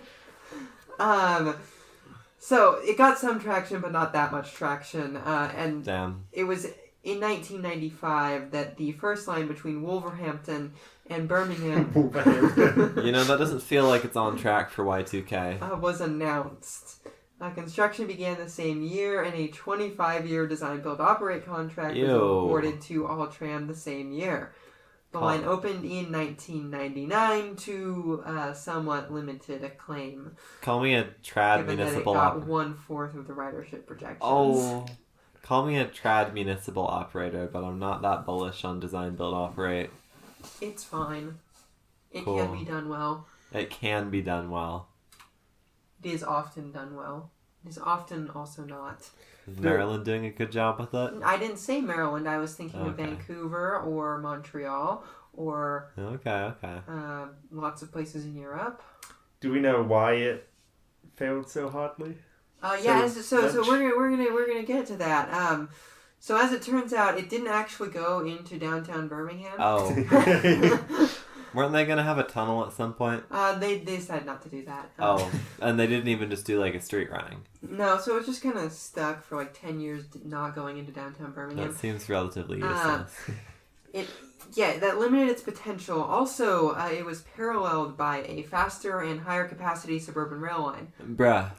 So it got some traction, but not that much traction. And Damn. it was in 1995 that the first line between Wolverhampton and Birmingham You know, that doesn't feel like it's on track for Y2K. was announced. Construction began the same year, and a 25-year design-build-operate contract was Ew. awarded to All Tram the same year. The Huh. line opened in 1999 to somewhat limited acclaim, Call me a trad given that it municipal got operator. 1/4 of the ridership projections. Oh, call me a trad municipal operator, but I'm not that bullish on design, build, operate. It's fine. It Cool. can be done well. It can be done well. It is often done well. It is often also not. Is Maryland doing a good job with it? I didn't say Maryland. I was thinking of Okay. Vancouver or Montreal or Okay. lots of places in Europe. Do we know why it failed so hardly? Yeah. So So much- we're gonna get to that. So as it turns out, it didn't actually go into downtown Birmingham. Oh, weren't they gonna have a tunnel at some point? They decided not to do that. Oh, and they didn't even just do like a street running. No, so it was just kind of stuck for like 10 years, not going into downtown Birmingham. That seems relatively useless. That limited its potential. Also, it was paralleled by a faster and higher capacity suburban rail line. Bruh,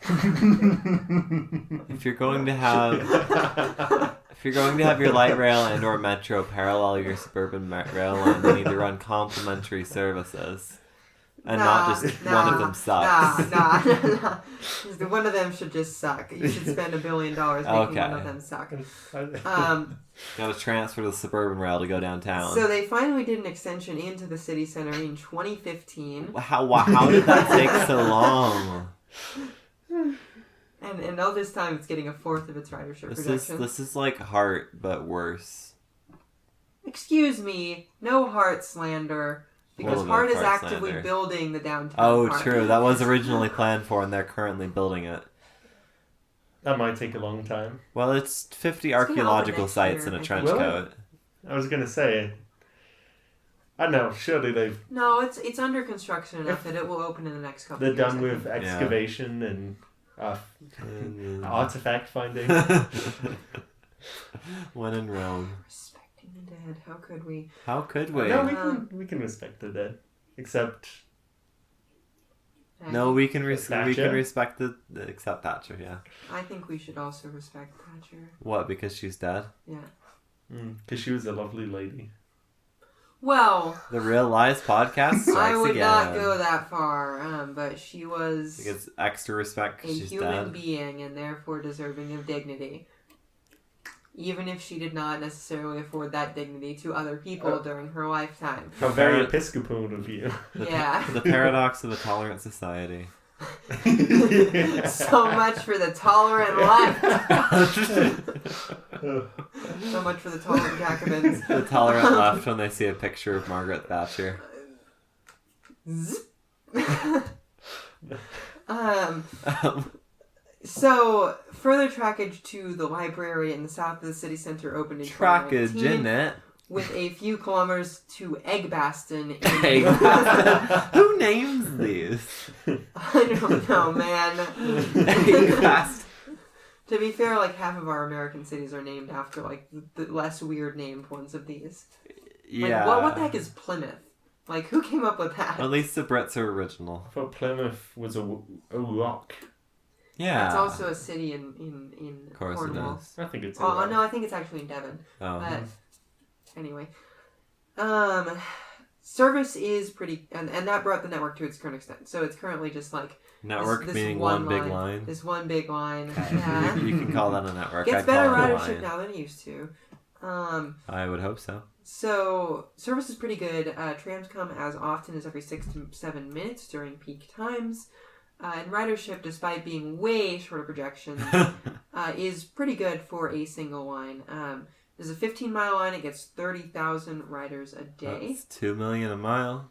if you're going to have your light rail and or metro parallel your suburban rail line, you need to run complementary services. And not just one of them sucks. Nah. One of them should just suck. You should spend $1 billion making one of them suck. Got to transfer the suburban rail to go downtown. So they finally did an extension into the city center in 2015. How did that take so long? And all this time it's getting 1/4 of its ridership projections. This is like Heart, but worse. Excuse me, no Heart slander. Because Little bit Heart of is Heart actively slander. building the downtown Oh, part. true. That was originally planned for, and they're currently building it. That might take a long time. Well, it's 50 It's gonna open archaeological next sites year, in a I trench think. coat. I was gonna say. I don't know. Surely No, it's under construction enough that it will open in the next couple they're of years. done I with think. excavation and artifact finding. When in Rome. Respecting the dead. How could we? How could we? No, we can respect the dead, except No, we can Thatcher? respect the except Thatcher. Yeah. I think we should also respect Thatcher. What? Because she's dead. Yeah. because she was a lovely lady. Well, The Real Lies podcast strikes I would again. not go that far, but she was Because extra respect a because she's human dead. being and therefore deserving of dignity. Even if she did not necessarily afford that dignity to other people during her lifetime. How very Episcopal of you. Yeah. The paradox of a tolerant society. So much for the tolerant left. So much for the tolerant Jacobins. The tolerant left when they see a picture of Margaret Thatcher. So, further trackage to the library in the south of the city center opened in Trackage, 2019, isn't it? with a few kilometers to Eggbaston. Who names these? I don't know, man. Eggbaston. To be fair, like half of our American cities are named after like the less weird named ones of these. Like, Yeah. what the heck is Plymouth? Like, who came up with that? At least the Brits are original. I thought Plymouth was a rock. Yeah. It's also a city in Of course Cornwall. it is. I think it's a Oh, rock. no, I think it's actually in Devon. Oh. But anyway, service is pretty, and that brought the network to its current extent. So it's currently just like Network this meaning one one big line. this one big line. Okay. Yeah. You can call that a network. Gets I'd better call it a ridership line. now than it used to. I would hope so. So, service is pretty good. Trams come as often as every 6 to 7 minutes during peak times. And ridership, despite being way shorter projections, is pretty good for a single line. There's a 15-mile line. It gets 30,000 riders a day. That's 2 million a mile.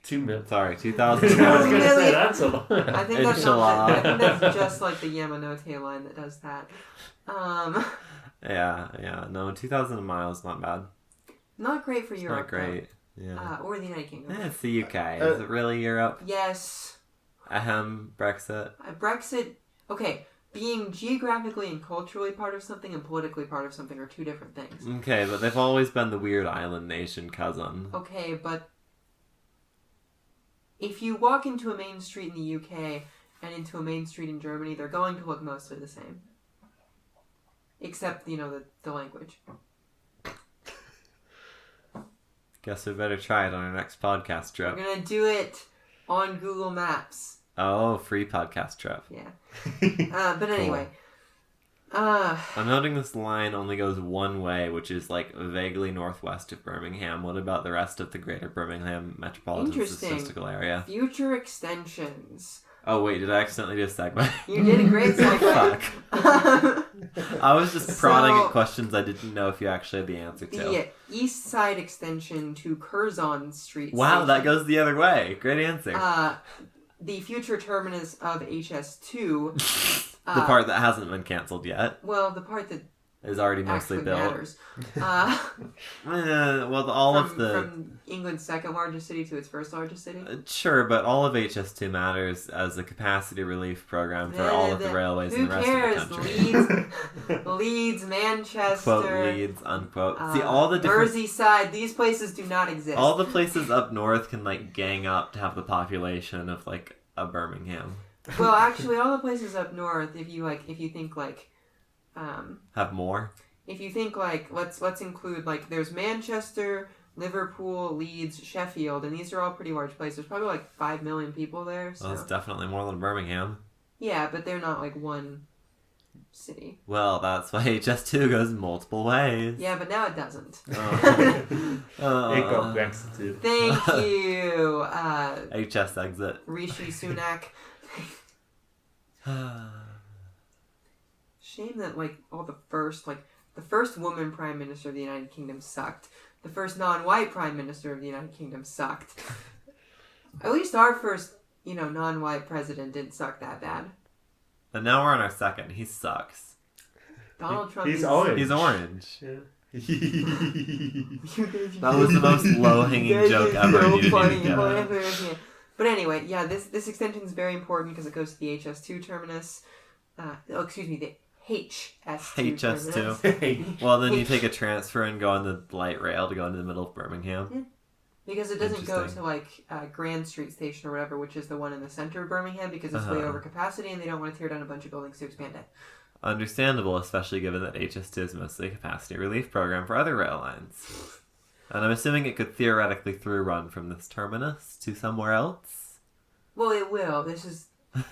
2 million. Sorry, 2,000 I was a going to mile. say that's a lot. I think It's that's a lot. I think that's just like the Yamanote line that does that. Yeah. No, 2,000 a mile is not bad. Not great for It's Europe. not great. Yeah. Or the United Kingdom. It's the UK. Is it really Europe? Yes. Ahem, Brexit. Brexit. Okay, being geographically and culturally part of something and politically part of something are two different things. Okay, but they've always been the weird island nation cousin. Okay, but if you walk into a main street in the UK and into a main street in Germany, they're going to look mostly the same. Except, the language. Guess we better try it on our next podcast We're trip. going to do it on Google Maps. Oh, free podcast trip. Yeah. But anyway. I'm noting this line only goes one way, which is like vaguely northwest of Birmingham. What about the rest of the greater Birmingham metropolitan statistical area? Future extensions. Oh wait, did I accidentally do a segue? You did a great segue. Fuck. I was just prodding at questions I didn't know if you actually had the answer to. The east side extension to Curzon Street. Wow, station. that goes the other way. Great answer. The future terminus of HS2. The part that hasn't been cancelled yet. Well, the part that is already mostly actually built. matters. Well, all of the... From England's second largest city to its first largest city? Sure, but all of HS2 matters as a capacity relief program for all of the railways in the rest of the country. Leeds, Manchester... Quote, Leeds, unquote. See, all the different... Merseyside, these places do not exist. All the places up north can, gang up to have the population of, a Birmingham. Well, actually, all the places up north, if you think, have more? If you think, let's include, there's Manchester, Liverpool, Leeds, Sheffield, and these are all pretty large places. There's probably, 5 million people there, so... Well, that's definitely more than Birmingham. Yeah, but they're not, one city. Well, that's why HS2 goes multiple ways. Yeah, but now it doesn't. It got Brexited. Thank you, HS exit. Rishi Sunak. Shame that, all the first woman Prime Minister of the United Kingdom sucked. The first non-white Prime Minister of the United Kingdom sucked. At least our first, non-white president didn't suck that bad. And now we're on our second. He sucks. Donald Trump He's orange. He's orange. Yeah. That was the most low-hanging joke ever. So You didn't funny. even get it. But anyway, yeah, this extension is very important because it goes to the HS2 terminus. The HS2 terminus. HS2. Well, then you take a transfer and go on the light rail to go into the middle of Birmingham. Yeah. Because it doesn't go Interesting. to Grand Street Station or whatever, which is the one in the center of Birmingham, because it's way over capacity and they don't want to tear down a bunch of buildings to expand it. Understandable, especially given that HS2 is mostly a capacity relief program for other rail lines. And I'm assuming it could theoretically through run from this terminus to somewhere else. Well, it will.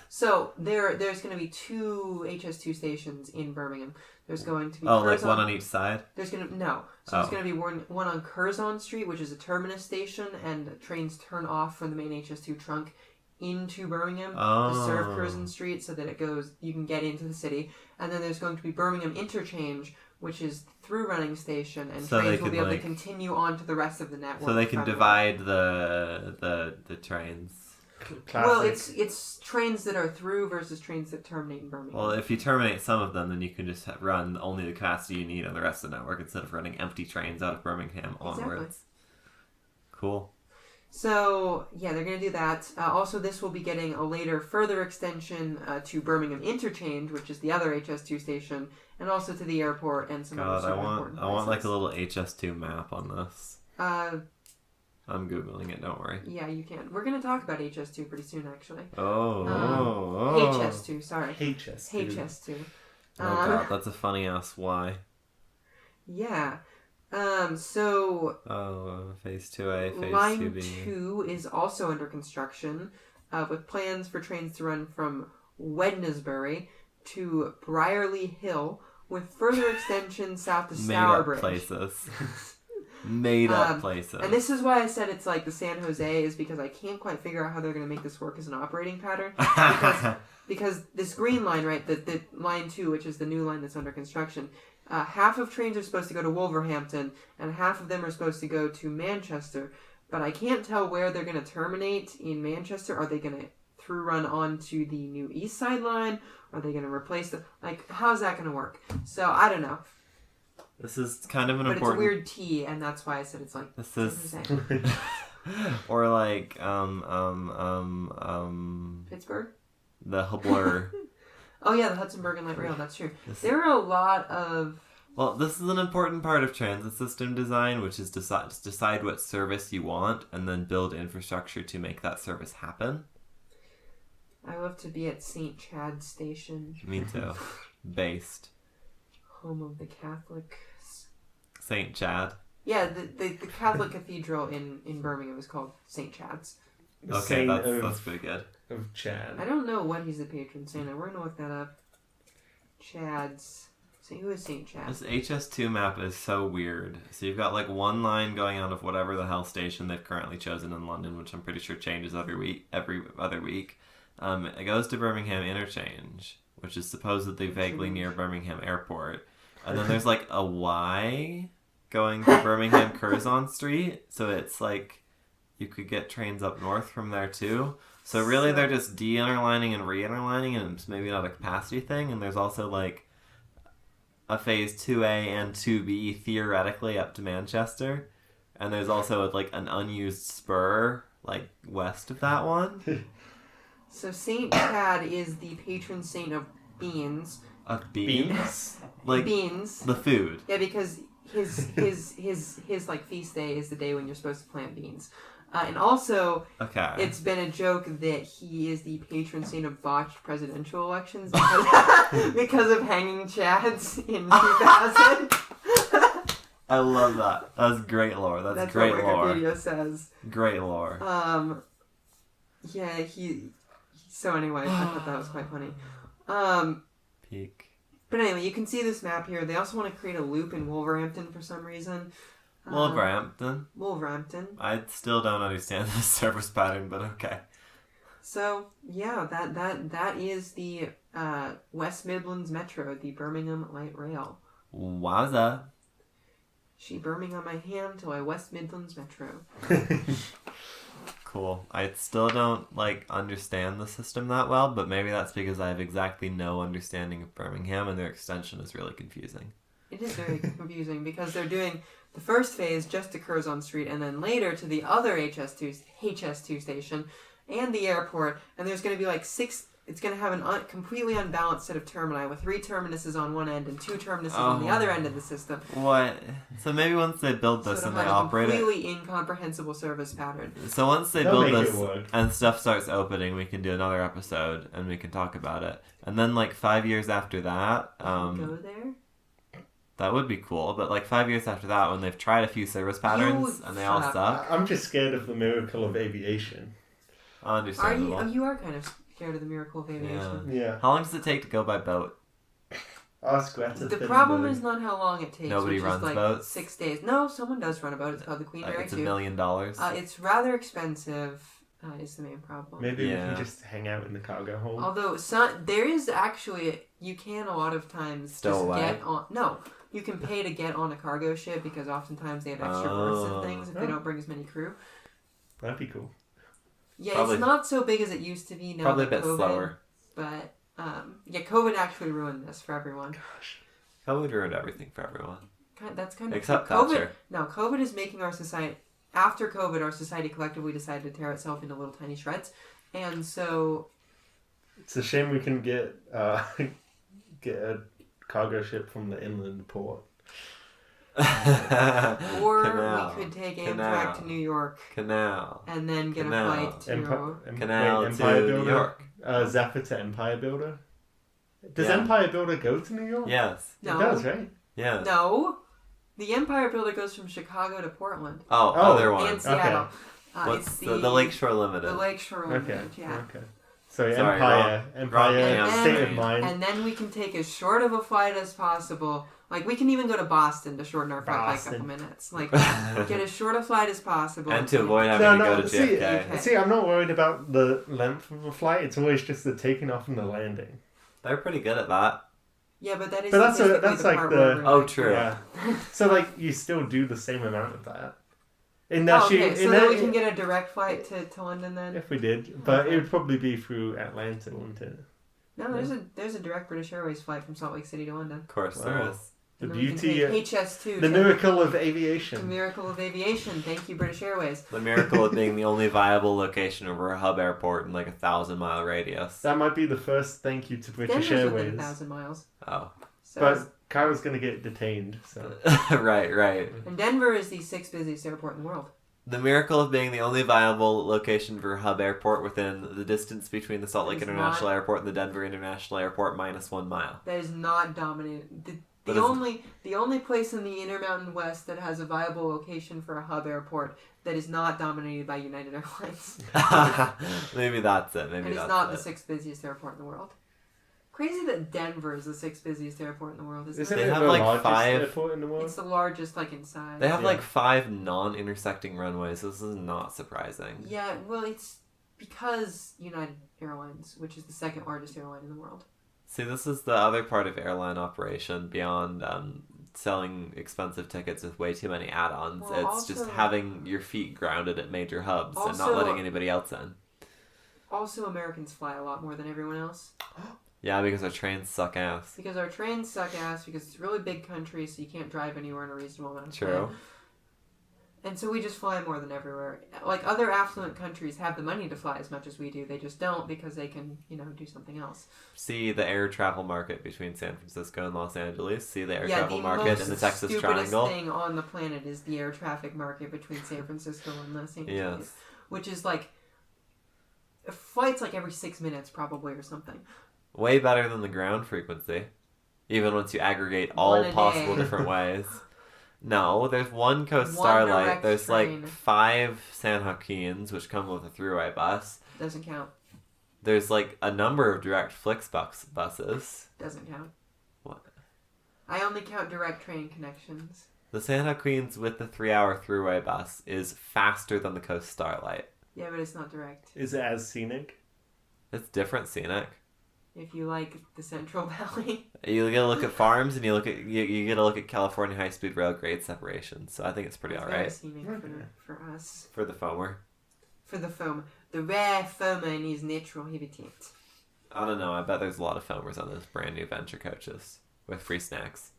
So there's going to be 2 HS2 stations in Birmingham. There's going to be one on each side? There's going to there's going to be one on Curzon Street, which is a terminus station, and trains turn off from the main HS2 trunk into Birmingham to serve Curzon Street, so that you can get into the city. And then there's going to be Birmingham Interchange, which is through running station, and so trains will be able to continue on to the rest of the network. So they can divide the trains. Classic. Well, it's trains that are through versus trains that terminate in Birmingham. Well, if you terminate some of them, then you can just run only the capacity you need on the rest of the network instead of running empty trains out of Birmingham onwards. Exactly. Cool. So, yeah, they're going to do that. Also, this will be getting a later further extension to Birmingham Interchange, which is the other HS2 station, and also to the airport and some other super important places. I want a little HS2 map on this. I'm Googling it, don't worry. Yeah, you can. We're going to talk about HS2 pretty soon, actually. HS2, sorry. HS2. Oh, God, that's a funny-ass Y. Yeah. Phase 2A, Phase Line 2B. 2 is also under construction, with plans for trains to run from Wednesbury to Brierley Hill, with further extension south to Made up Stourbridge. places. Made up places. And this is why I said it's like the San Jose, is because I can't quite figure out how they're going to make this work as an operating pattern. Because this green line, right, the line 2, which is the new line that's under construction, half of trains are supposed to go to Wolverhampton, and half of them are supposed to go to Manchester. But I can't tell where they're going to terminate in Manchester. Are they going to through run onto the new East Side line? Are they going to replace the... Like, how's that going to work? So, I don't know. This is kind of an but important... But it's a weird T, and that's why I said it's like... This is... or like, Pittsburgh? The Hubler... Oh yeah, the Hudson Bergen Light Rail, that's true. There are a lot of... Well, this is an important part of transit system design, which is decide what service you want and then build infrastructure to make that service happen. I love to be at St. Chad Station. Me too. Based. Home of the Catholics. St. Chad? Yeah, the Catholic cathedral in Birmingham is called St. Chad's. Okay, that's pretty good. Of Chad. I don't know what he's the patron saint of. We're going to look that up. Chad's... Who is St. Chad? This HS2 map is so weird. So you've got like one line going out of whatever the hell station they've currently chosen in London, which I'm pretty sure changes every other week. It goes to Birmingham Interchange, which is supposedly vaguely near Birmingham Airport. And then there's like a Y going to Birmingham Curzon Street. So it's like you could get trains up north from there too. So really they're just de-interlining and re-interlining, and it's maybe not a capacity thing. And there's also like a phase 2A and 2B theoretically up to Manchester. And there's also like an unused spur like west of that one. So St. Chad is the patron saint of beans. Of beans? Like beans. The food. Yeah, because his like feast day is the day when you're supposed to plant beans. And also, it's been a joke that he is the patron saint of botched presidential elections because of hanging chads in 2000. I love that. That's great lore. That's great what lore. Wikipedia says. Great lore. Yeah, so anyway, I thought that was quite funny. Peak. But anyway, you can see this map here. They also want to create a loop in Wolverhampton for some reason. Wolverhampton. I still don't understand this service pattern, but okay. So yeah, that is the West Midlands Metro, the Birmingham Light Rail. Wowza. She Birmingham my hand till I West Midlands Metro. Cool. I still don't understand the system that well, but maybe that's because I have exactly no understanding of Birmingham, and their extension is really confusing. It is very confusing because they're doing the first phase just to Curzon Street, and then later to the other HS2 station and the airport, and there's going to be 6. It's going to have a completely unbalanced set of termini with 3 terminuses on one end and 2 terminuses on the other end of the system. What? So maybe once they build this and they operate it... a completely incomprehensible service pattern. So once they build this and stuff starts opening, we can do another episode and we can talk about it. And then 5 years after that... go there? That would be cool, but 5 years after that, when they've tried a few service patterns and they all suck... I'm just scared of the miracle of aviation. Understandable. You are kind of... scared of the miracle of aviation. Yeah. How long does it take to go by boat? The problem is not how long it takes. Nobody runs boats? 6 days. No, someone does run a boat. It's called the Queen Mary 2. It's $1 million. It's rather expensive. Is the main problem. Maybe we can just hang out in the cargo hold. Although there is actually you can a lot of times get on. No, you can pay to get on a cargo ship because oftentimes they have extra berths and things if they don't bring as many crew. That'd be cool. Yeah, it's not so big as it used to be now. Probably a bit slower. But, COVID actually ruined this for everyone. Gosh. COVID ruined everything for everyone. That's kind of... Except culture. No, COVID is making our society... After COVID, our society collectively decided to tear itself into little tiny shreds. And so... It's a shame we can get a cargo ship from the inland port. Or we could take Amtrak to New York. And then get a flight to New York. Zappa to Empire Builder. Does Empire Builder go to New York? Yes. No. It does, right? Yeah. No. The Empire Builder goes from Chicago to Portland. Other one. And Seattle. Okay. It's the Lakeshore Limited. The Lakeshore Limited, Okay. Sorry, Sorry, Empire. wrong Empire, damn state of train. mind. And then we can take as short of a flight as possible. Like, we can even go to Boston to shorten our flight by a couple Boston. minutes. Like, get as short a flight as possible. And to avoid having to go to JFK. See, I'm not worried about the length of a flight. It's always just the taking off and the landing. They're pretty good at that. Yeah, but that is But that's basically that's the like part the- where we're Oh, like- true. Yeah. So like you still do the same amount of that. In Oh, that okay, so then we can get a direct flight to London then? if we did, but Okay. it would probably be through Atlanta, wouldn't it? No, there's a direct British Airways flight from Salt Lake City to London. Of course Wow. there is. The And then we can beauty, take HS2. the to- miracle of The aviation. miracle of aviation. Thank you, British Airways. The miracle of being the only viable location over a hub airport in like a 1,000-mile radius. That might be the first thank you to British Denver's within Airways. 1,000 miles. Oh. So But Kyle's gonna get detained, so right. and Denver is the 6th busiest airport in the world. The miracle of being the only viable location for a hub airport within the distance between the Salt Lake It's International Airport and the Denver International Airport minus 1 mile. That is not dominated. But The only place in the Intermountain West that has a viable location for a hub airport that is not dominated by United Airlines. Maybe that's it. Maybe And it's that's not it. the 6th busiest airport in the world. Crazy that Denver is the 6th busiest airport in the world, isn't isn't it? They it have, the like, largest 5 airport in the world? It's the largest, like, in size. They have Yeah. like 5 non-intersecting runways. This is not surprising. Yeah, well, it's because United Airlines, which is the 2nd largest airline in the world. See, this is the other part of airline operation beyond selling expensive tickets with way too many add-ons. Well, it's just also- having your feet grounded at major hubs and not Also- letting anybody else in. Also, Americans fly a lot more than everyone else. Yeah, because our trains suck ass. Because our trains suck ass, because it's a really big country, so you can't drive anywhere in a reasonable amount of True. time. And so we just fly more than everywhere. Like, other affluent countries have the money to fly as much as we do. They just don't because they can, do something else. See the air travel market between San Francisco and Los Angeles. See the air Yeah, travel the market most in the Texas stupidest Triangle. thing on the planet is the air traffic market between San Francisco and Los Angeles. Yes. Which is like, flights like every 6 minutes probably or something. Way better than the ground frequency. Even once you aggregate all One a possible day. different ways. No, there's one Coast One Starlight. direct There's train. like 5 San Joaquins, which come with a throughway bus. Doesn't count. There's like a number of direct Flixbus buses. Doesn't count. What? I only count direct train connections. The San Joaquins with the 3-hour throughway bus is faster than the Coast Starlight. Yeah, but it's not direct. Is it as scenic? It's different scenic. If you like the Central Valley. You gotta look at farms and you gotta look at California high speed rail grade separation. So I think it's pretty It's alright very scenic Okay. for us. for the foamer. For the foam. The rare foamer in his natural habitat. I don't know. I bet there's a lot of foamers on those brand new venture coaches with free snacks.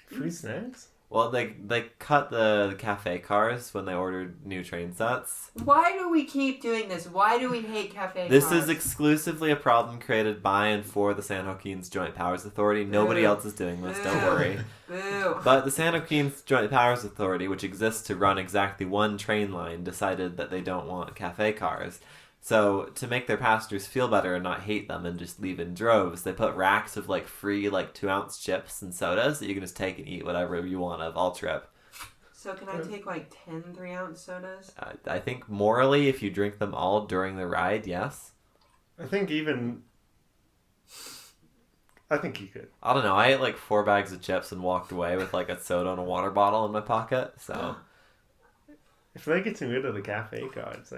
Free snacks? Well, they cut the cafe cars when they ordered new train sets. Why do we keep doing this? Why do we hate cafe This cars? is exclusively a problem created by and for the San Joaquin's Joint Powers Authority. Nobody Boo. else is doing this, don't Boo. worry. Boo. But the San Joaquin's Joint Powers Authority, which exists to run exactly one train line, decided that they don't want cafe cars. So, to make their passengers feel better and not hate them and just leave in droves, they put racks of free 2-ounce chips and sodas that you can just take and eat whatever you want of all trip. So can I take 10 3-ounce sodas? I think morally, if you drink them all during the ride, yes. I think you could. I don't know. I ate 4 bags of chips and walked away with a soda and a water bottle in my pocket. So If they're getting rid of the cafe cards,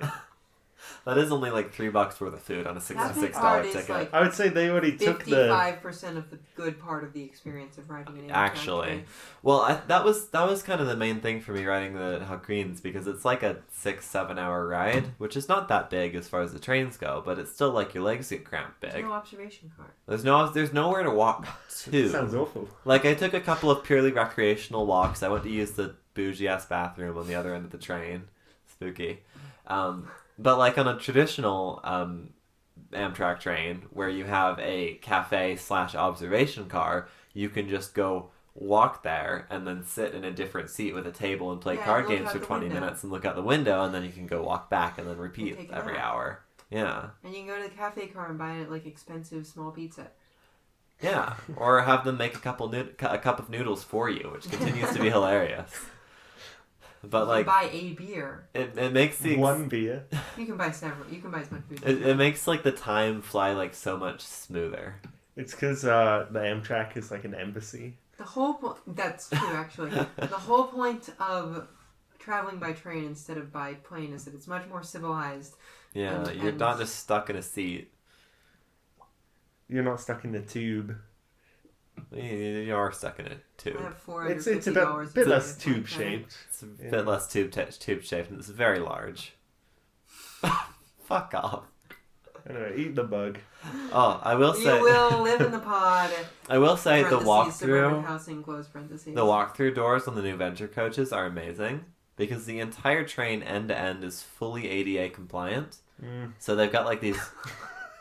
that is only $3 worth of food on a $66 card is, ticket. I would say they already took the. 55% of the good part of the experience of riding an Amtrak Actually, train. well, that was kind of the main thing for me riding the Joaquins because it's like a 6-7 hour ride, which is not that big as far as the trains go, but it's still your legs get cramped There's big. no observation car. There's nowhere to walk to. Sounds awful. I took a couple of purely recreational walks. I went to use the bougie ass bathroom on the other end of the train. Spooky. But on a traditional Amtrak train where you have a cafe / observation car, you can just go walk there and then sit in a different seat with a table and play Yeah, card look games out for the 20 window. minutes and look out the window, and then you can go walk back and then repeat take a every nap. hour. Yeah. And you can go to the cafe car and buy an expensive small pizza. Yeah. Or have them make a cup of noodles for you, which continues to be hilarious. But You like can buy a beer. it makes the One beer. You can buy several. You can buy as much food. it makes like the time fly like so much smoother. It's because the Amtrak is like an embassy. The whole that's true actually. The whole point of traveling by train instead of by plane is that it's much more civilized. Yeah, you're not just stuck in a seat. You're not stuck in the tube. You are stuck in it too. I have It's $450 a bit less tube shaped. It's a bit less tube shaped, and it's very large. Fuck off. Anyway, eat the bug. Oh, I will say. You will live in the pod. I will say the Suburban walkthrough. housing, close parentheses. The walkthrough doors on the new Venture coaches are amazing because the entire train end to end is fully ADA compliant. So they've got like these.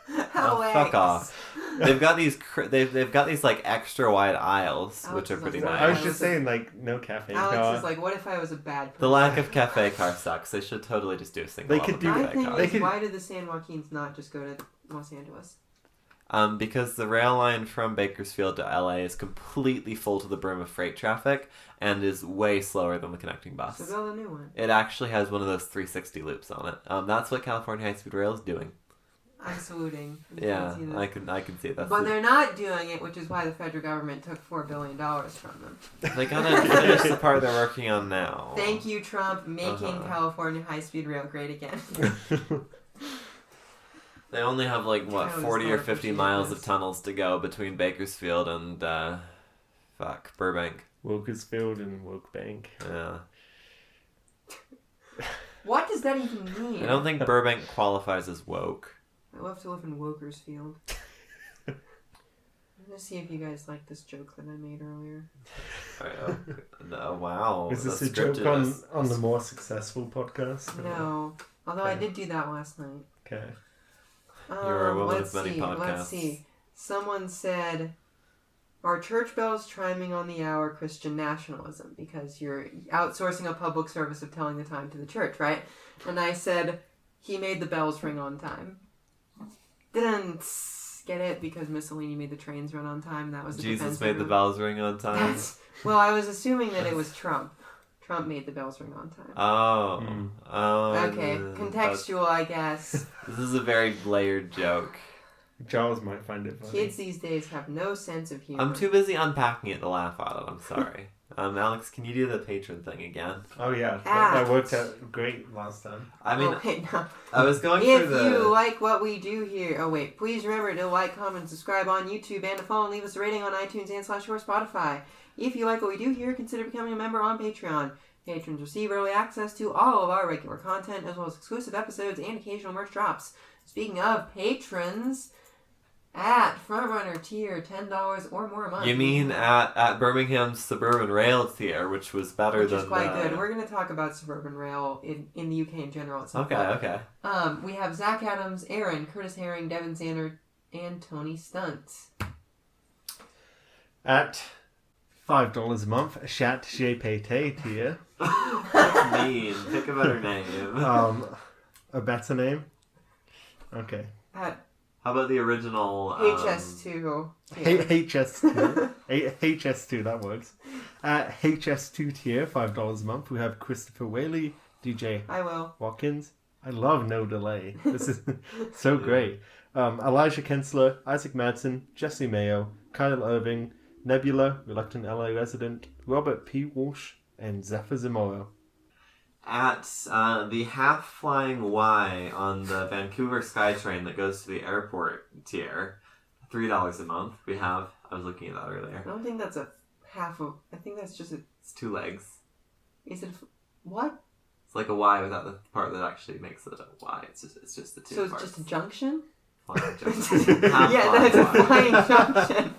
Oh, fuck off! They've got these. They've got these like extra wide aisles, Alex which are is pretty like, nice. I was just saying, like, no cafe Alex car. is like, what if I was a bad person? The lack of cafe car sucks. They should totally just do a single. They could do My that. thing car. They is, could- why did the San Joaquins not just go to Los Angeles? Because the rail line from Bakersfield to LA is completely full to the brim of freight traffic and is way slower than the connecting bus. So build a new one. It actually has one of those 360 loops on it. That's what California High Speed Rail is doing. I'm saluting. Yeah, I can see that. But they're not doing it, which is why the federal government took $4 billion from them. They gotta finish the part they're working on now. Thank you, Trump, making California high-speed rail great again. They only have like what I was 40 or not 50 appreciating miles this. of tunnels to go between Bakersfield and Burbank. Wilkersfield and Wilkbank. Yeah, What does that even mean? I don't think Burbank qualifies as woke. I love to live in Wokersfield. I'm gonna see if you guys like this joke that I made earlier. No, wow. Is this the a joke scripted- on the more successful podcast? No. Although I Okay. did do that last night. Okay. You're a woman let's of many see, podcasts. Let's see. Someone said, "Are church bells chiming on the hour Christian nationalism?" Because you're outsourcing a public service of telling the time to the church, right? And I said, "He made the bells ring on time." Didn't get it because Mussolini made the trains run on time. That was the Jesus defensive made the move. bells ring on time. Well, I was assuming that it was Trump. Trump made the bells ring on time. Oh. Okay, contextual, I guess. This is a very layered joke. Giles might find it funny. Kids these days have no sense of humor. I'm too busy unpacking it to laugh at it. I'm sorry. Alex, can you do the patron thing again? Oh yeah, Ah. that worked out great last time. I mean, Oh, wait, no. I was going If through the. you like what we do here, oh wait, please remember to like, comment, subscribe on YouTube, and to follow and leave us a rating on iTunes and /or Spotify. If you like what we do here, consider becoming a member on Patreon. Patrons receive early access to all of our regular content, as well as exclusive episodes and occasional merch drops. Speaking of patrons, at Frontrunner tier, $10 or more a month. You mean at Birmingham's Suburban Rail tier, which was better which than is quite the... good. We're going to talk about suburban rail in the UK in general at some Okay, point. okay. We have Zach Adams, Aaron, Curtis Herring, Devin Zander, and Tony Stunt. At $5 a month, Chat GPT tier. That's mean. Pick a better name. A better name. Okay. At How about the original... HS2. tier. HS2. HS2, that works. At HS2 tier, $5 a month, we have Christopher Whaley, DJ I will. Watkins. I love No Delay. This is so great. Elijah Kensler, Isaac Madsen, Jesse Mayo, Kyle Irving, Nebula, Reluctant LA Resident, Robert P. Walsh, and Zephyr Zamora. At the half-flying Y on the Vancouver SkyTrain that goes to the airport tier, $3 a month, we have... I was looking at that earlier. I don't think that's a half of... I think that's just a... It's 2 legs. Is it... What? It's like a Y without the part that actually makes it a Y. It's just the 2 So it's parts. just a junction? Flying junction. Yeah, that's a flying junction.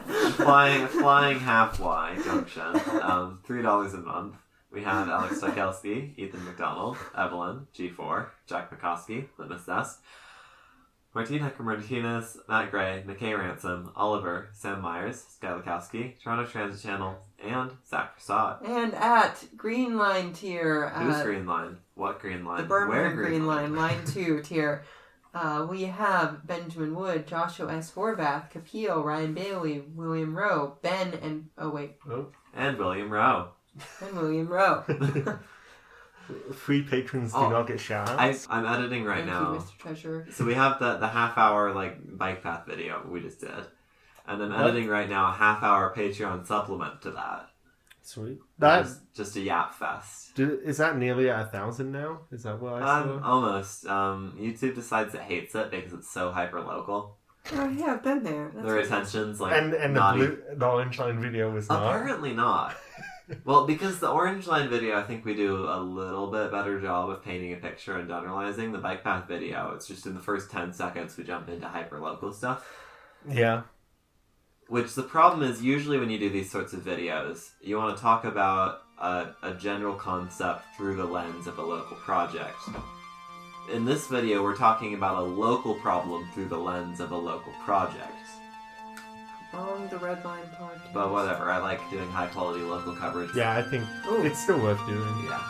flying half Y junction. $3 a month. We have Alex Tchaikovsky, Ethan McDonald, Evelyn, G4, Jack McCoskey, Litmus Nest, Martine Hecker-Martinez, Matt Gray, McKay Ransom, Oliver, Sam Myers, Sky Lukowski, Toronto Transit Channel, and Zach Prasad. And at Green Line tier... Who's Green Line? What Green Line? The Birmingham Where Green Line, Line 2 tier. We have Benjamin Wood, Joshua S. Horvath, Capillo, Ryan Bailey, William Rowe, Ben, and... Oh, wait. And William Rowe. And William Rowe. Free patrons do not get shout-outs. I'm editing right Thank now. you, Mr. Treasurer. So we have the half-hour bike path video we just did, and I'm editing right now a half-hour Patreon supplement to that. Sweet. That's just a yap fest. Is that nearly at 1,000 now? Is that what I saw? Almost. YouTube decides it hates it because it's so hyper-local. Oh yeah, I've been there. The retention's and the orange line video was not. Apparently not. Well, because the orange line video, I think we do a little bit better job of painting a picture and generalizing. The bike path video, it's just in the first 10 seconds we jump into hyper-local stuff. Yeah. Which the problem is, usually when you do these sorts of videos, you want to talk about a general concept through the lens of a local project. In this video, we're talking about a local problem through the lens of a local project. On the Red Line podcast. But whatever, I like doing high quality local coverage. Yeah, I think it's still worth doing. Yeah.